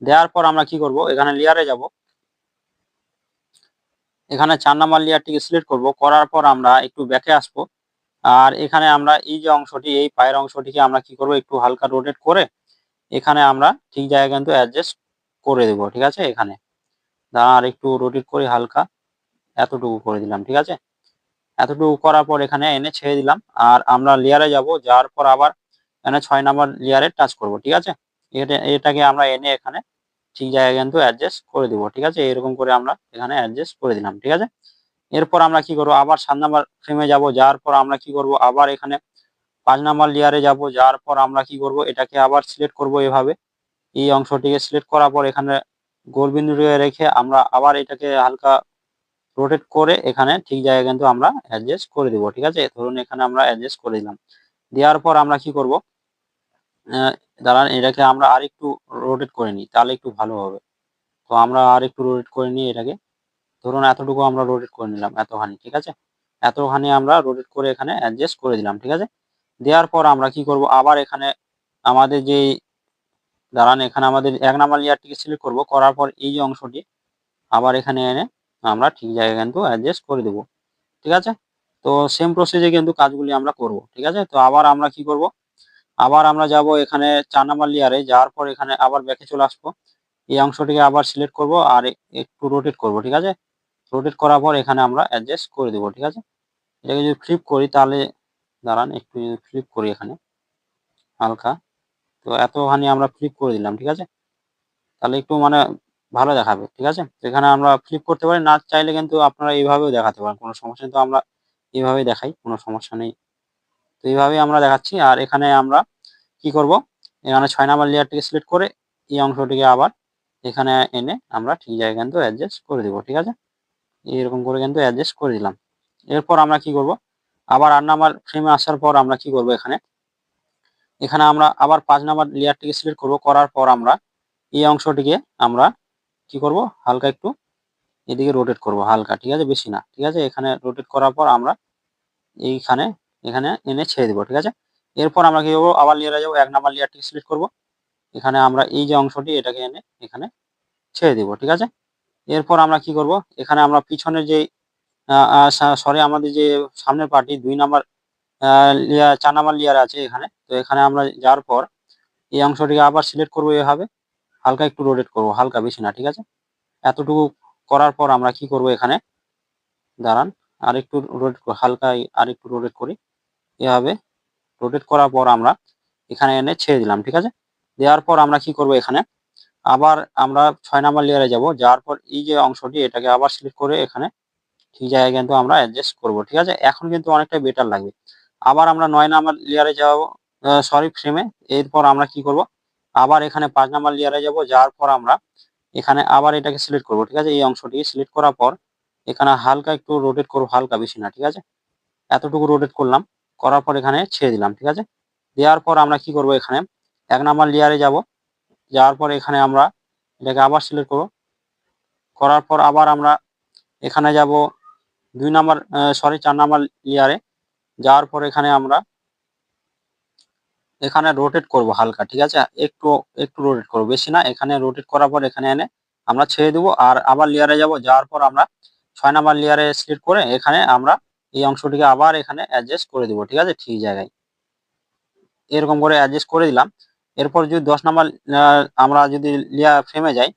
দেওয়ার পর আমরা কি করব, এখানে লেয়ারে যাব, এখানে 4 নাম্বার লেয়ারটিকে সিলেক্ট করব, করার পর আমরা একটু ব্যাকে আসবো। আর এখানে আমরা এই যে অংশটি, এই পায়ের অংশটিকে আমরা কি করব, একটু হালকা রোটেট করে এখানে আমরা ঠিক জায়গায় কিন্তু অ্যাডজাস্ট করে দেব, ঠিক আছে। এখানে আর একটু রোটেট করে হালকা এতটুকু করে দিলাম, ঠিক আছে। এতটুকু করার পর এখানে এনে ছেড়ে দিলাম। আর আমরা লেয়ারে যাব, যাওয়ার পর আবার এখানে 6 নাম্বার লেয়ারে টাচ করব, ঠিক আছে। এটাকে আমরা এনে এখানে ঠিক জায়গায় কিন্তু অ্যাডজাস্ট করে দিব, ঠিক আছে। এরকম করে আমরা এখানে অ্যাডজাস্ট করে দিলাম, ঠিক আছে। এরপর আমরা কি করব, আবার 7 নাম্বার ফ্রেমে যাব, যাওয়ার পর আমরা কি করব, আবার এখানে 5 নাম্বার লেয়ারে যাব, যাওয়ার পর আমরা কি করব, এটাকে আবার সিলেক্ট করব এভাবে, এই অংশটিকে সিলেক্ট করার পর এখানে গোলবিন্দু রেখে আমরা আবার এটাকে হালকা রোটেট করে এখানে ঠিক জায়গায় কিন্তু আমরা অ্যাডজাস্ট করে দিব, ঠিক আছে। ধরুন এখানে আমরা অ্যাডজাস্ট করে দিলাম। দেওয়ার পর আমরা কি করব, দাঁড়ান এটাকে আমরা আরেকটু রোটেট করে নিই, তাহলে একটু ভালো হবে। তো আমরা আরেকটু রোটেট করে নিই এটাকে, ধরুন এতটুকু আমরা রোটেট করে নিলাম, এতখানি, ঠিক আছে। এতখানি আমরা রোটেট করে এখানে অ্যাডজাস্ট করে দিলাম, ঠিক আছে। দেওয়ার পর আমরা কি করব, আবার এখানে আমাদের যে দাঁড়ান এখানে আমাদের 1 নাম্বার লেয়ারটিকে সিলেক্ট করব, করার পর এই যে অংশটি আবার এখানে এনে আমরা ঠিক জায়গায় কিন্তু অ্যাডজাস্ট করে দেব, ঠিক আছে। তো সেম প্রসেসে কিন্তু কাজগুলি আমরা করব, ঠিক আছে। তো আবার আমরা কি করব, আবার আমরা যাব এখানে 4 নাম্বার লেয়ারে, যাওয়ার পর এখানে আবার ব্যাকে চলে আসবো, এই অংশটিকে আবার সিলেক্ট করব আর একটু রোটেট করব, ঠিক আছে। রোটেট করার পর এখানে আমরা অ্যাডজাস্ট করে দেব, ঠিক আছে। এটাকে যদি ফ্লিপ করি তাহলে দাঁড়ান একটু ফ্লিপ করি এখানে হালকা, তো এতখানি আমরা ফ্লিপ করে দিলাম, ঠিক আছে। তাহলে একটু মানে ভালো দেখাবে, ঠিক আছে। তো এখানে আমরা ফ্লিপ করতে পারি, না চাইলে কিন্তু আপনারা এইভাবেও দেখাতে পারেন, কোনো সমস্যা নেই। তো আমরা এইভাবেই দেখাই, কোনো সমস্যা নেই। তো এইভাবেই আমরা দেখাচ্ছি। আর এখানে আমরা কি করব, এখানে 6 নাম্বার লেয়ারটিকে সিলেক্ট করে এই অংশটিকে আবার এখানে এনে আমরা ঠিক জায়গায় কিন্তু অ্যাডজাস্ট করে দিব, ঠিক আছে। এরকম করে কিন্তু অ্যাডজাস্ট করে দিলাম। এরপর আমরা কি করব, আবার 8 নাম্বার ফ্রেমে আসার পর আমরা কি করব, এখানে এখানে আমরা আবার 5 নাম্বার লেয়ারটিকে সিলেক্ট করব, করার পর আমরা এই অংশটিকে আমরা কি করব, হালকা একটু এদিকে রোটেট করব হালকা, ঠিক আছে, বেশি না, ঠিক আছে। এখানে রোটেট করার পর আমরা এইখানে এখানে এনে ছেড়ে দেব, ঠিক আছে। এরপর আমরা কি করব, আবার লেয়ারে যাব, 1 নাম্বার লেয়ারটিকে সিলেক্ট করব, এখানে আমরা এই যে অংশটি এটাকে এনে এখানে ছেড়ে দিব, ঠিক আছে। এরপর আমরা কি করব, এখানে আমরা পিছনের যে সরি আমাদের যে সামনের party 2 number layer 4 number layer আছে এখানে। তো এখানে আমরা যাওয়ার পর এই অংশটিকে আবার সিলেক্ট করব এভাবে, হালকা একটু রোটেট করব, হালকা, বেশি না, ঠিক আছে। এতটুকু করার পর আমরা কি করব, এখানে দাঁড়ান আরেকটু রোটেট হালকা আরেকটু রোটেট করি এভাবে। রোটেট করার পর আমরা এখানে এনে ছেড়ে দিলাম, ঠিক আছে। দেওয়ার পর আমরা কি করব, এখানে আবার আমরা 6 নাম্বার লেয়ারে যাব, যাওয়ার পর এই যে অংশটি এটাকে আবার সিলেক্ট করে এখানে ঠিক জায়গায় কিন্তু আমরা অ্যাডজাস্ট করব। ঠিক আছে? এখন কিন্তু অনেকটা বেটার লাগবে। আবার আমরা ৯ নাম্বার লেয়ারে যাব, সরি ফ্রেমে। এরপর আমরা কি করব? আবার এখানে ৫ নাম্বার লেয়ারে যাব। যাওয়ার পর আমরা এখানে আবার এটাকে সিলেক্ট করব। ঠিক আছে? এই অংশটিকে সিলেক্ট করার পর এখানে হালকা একটু রোটেট করব, হালকা, বেশি না। ঠিক আছে? এতটুকু রোটেট করলাম। করার পর এখানে ছেড়ে দিলাম। ঠিক আছে? দেওয়ার পর আমরা কি করব? এখানে ১ নাম্বার লেয়ারে যাব। যাওয়ার পর এখানে আমরা এটাকে আবার সিলেক্ট করব। করার পর আবার আমরা এখানে যাব ২ নাম্বার, সরি ৪ নাম্বার লেয়ারে। যাওয়ার পর এখানে আমরা এখানে রোটেট করব হালকা। ঠিক আছে? একটু রোটেট করব, বেশি না। এখানে রোটেট করার পর এখানে এনে আমরা ছেড়ে দেব। আর আবার লেয়ারে যাব। যাওয়ার পর আমরা ৬ নাম্বার লেয়ারে সিলেক্ট করে এখানে আমরা এই অংশটিকে আবার এখানে অ্যাডজাস্ট করে দেব। ঠিক আছে? ঠিক জায়গায়। এরকম করে অ্যাডজাস্ট করে দিলাম। এরপর যদি ১০ নাম্বার আ আমরা যদি ফ্রেমে যাই,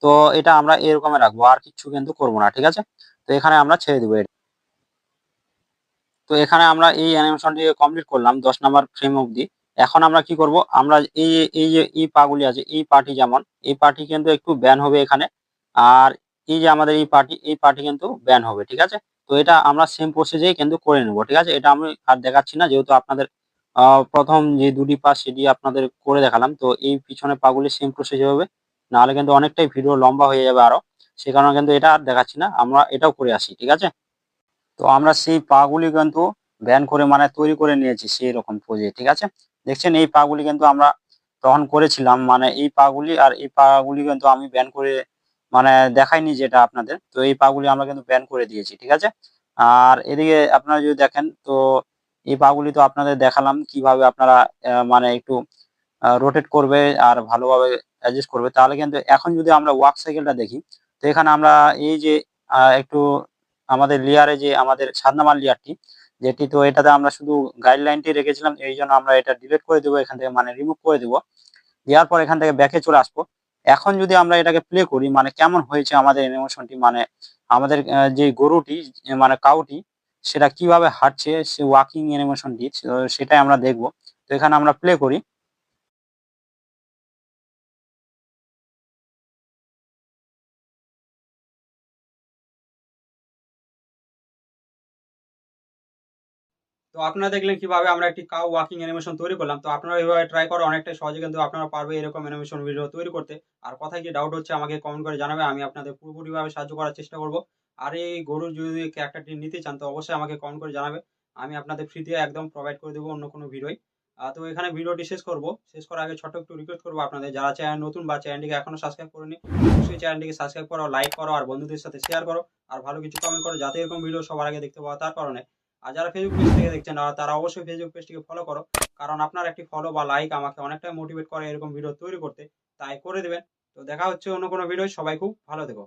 তো এটা আমরা এরকমই রাখবো। আর কিচ্ছু কিন্তু করব না। ঠিক আছে? তো এখানে আমরা ছেড়ে দেব এটা। তো এখানে আমরা এই অ্যানিমেশনটি কমপ্লিট করলাম ১০ নাম্বার ফ্রেম অবধি। এখন আমরা কি করব? আমরা এই পাগুলি আছে, এই পাটি যেমন, এই পাটি কিন্তু একটু ব্যান হবে এখানে। আর এই যে আমাদের এই পাটি কিন্তু ব্যান হবে। ঠিক আছে? তো এটা আমরা সেম প্রসেসেই কিন্তু করে নেব। ঠিক আছে? এটা আমি আর দেখাচ্ছি না, যেহেতু আপনাদের ১ম যে ২ টি পা সেটি আপনাদের করে দেখালাম। তো এই পিছনের পাগুলি সেম প্রসেস হবে। নাহলে কিন্তু অনেকটাই ভিডিও লম্বা হয়ে যাবে আরো। সে কারণে কিন্তু এটা আর দেখাচ্ছি না। আমরা এটাও করে আসি। ঠিক আছে? তো আমরা সেই পা গুলি কিন্তু ব্যান করে, মানে তৈরি করে নিয়েছি সেইরকম পোজে। ঠিক আছে? দেখছেন এই পা গুলি কিন্তু আমরা তখন করেছিলাম। মানে এই পা গুলি আর এই পা গুলি কিন্তু আমি ব্যান করে, মানে দেখাইনি যেটা আপনাদের। তো এই পা গুলি আমরা কিন্তু ব্যান করে দিয়েছি। ঠিক আছে? আর এদিকে আপনারা যদি দেখেন, তো এই পা গুলি তো আপনাদের দেখালাম কিভাবে আপনারা মানে একটু রোটেট করবে আর ভালোভাবে অ্যাডজাস্ট করবে। তাহলে কিন্তু এখন যদি আমরা ওয়ার্ক সাইকেলটা দেখি, তো এখানে আমরা এই যে একটু আমাদের লেয়ারে যে আমাদের ৭ নাম্বার লেয়ারটি, যেটি, তো এটাতে আমরা শুধু গাইডলাইনটি রেখেছিলাম। এইজন্য আমরা এটা ডিলিট করে দেব এখান থেকে, মানে রিমুভ করে দেব। দেওয়ার পর এখান থেকে ব্যাকে চলে আসবো। এখন যদি আমরা এটাকে প্লে করি, মানে কেমন হয়েছে আমাদের অ্যানিমেশনটি, মানে আমাদের যে গরুটি, মানে কাউটি, সেটা কিভাবে হাঁটছে, সে ওয়াকিং অ্যানিমেশনটি, সেটাই আমরা দেখব। তো এখানে আমরা প্লে করি। তো আপনারা দেখলেন কিভাবে আমরা একটি কাউ ওয়াকিং অ্যানিমেশন তৈরি করলাম। তো আপনারা এভাবে ট্রাই করে অনেকটাই সহজে কিন্তু আপনারা পারবে এরকম অ্যানিমেশন ভিডিও তৈরি করতে। আর কোথায় কি ডাউট হচ্ছে আমাকে কমেন্ট করে জানাবে। আমি আপনাদের পুরোপুরিভাবে সাহায্য করার চেষ্টা করব। আর এই গরুর যদি ক্যারেক্টারটি নিতে চান, তো অবশ্যই আমাকে কমেন্ট করে জানাবে। আমি আপনাদের ফ্রিতে একদম প্রোভাইড করে দেবো অন্য কোনো ভিডিওই। তো এখানে ভিডিওটি শেষ করব। শেষ করার আগে ছোট্ট একটু রিকোয়েস্ট করব আপনাদের, যারা চ্যানেল নতুন বা চ্যানেলটিকে এখনো সাবস্ক্রাইব করেনি, অবশ্যই চ্যানেলটিকে সাবস্ক্রাইব করো, লাইক করো আর বন্ধুদের সাথে শেয়ার করো। আর ভালো কিছু কমেন্ট করো, যাতে এরকম ভিডিও সবার আগে দেখতে পাওয়া তার কারণে। আর যারা ফেসবুক পেজ থেকে দেখছেন, তারা অবশ্যই ফেসবুক পেজটিকে ফলো করো। কারণ আপনার একটি ফলো বা লাইক আমাকে অনেকটাই মোটিভেট করে এরকম ভিডিও তৈরি করতে। তাই করে দেবেন। তো দেখা হচ্ছে অন্য কোনো ভিডিও। সবাই খুব ভালো থেকো।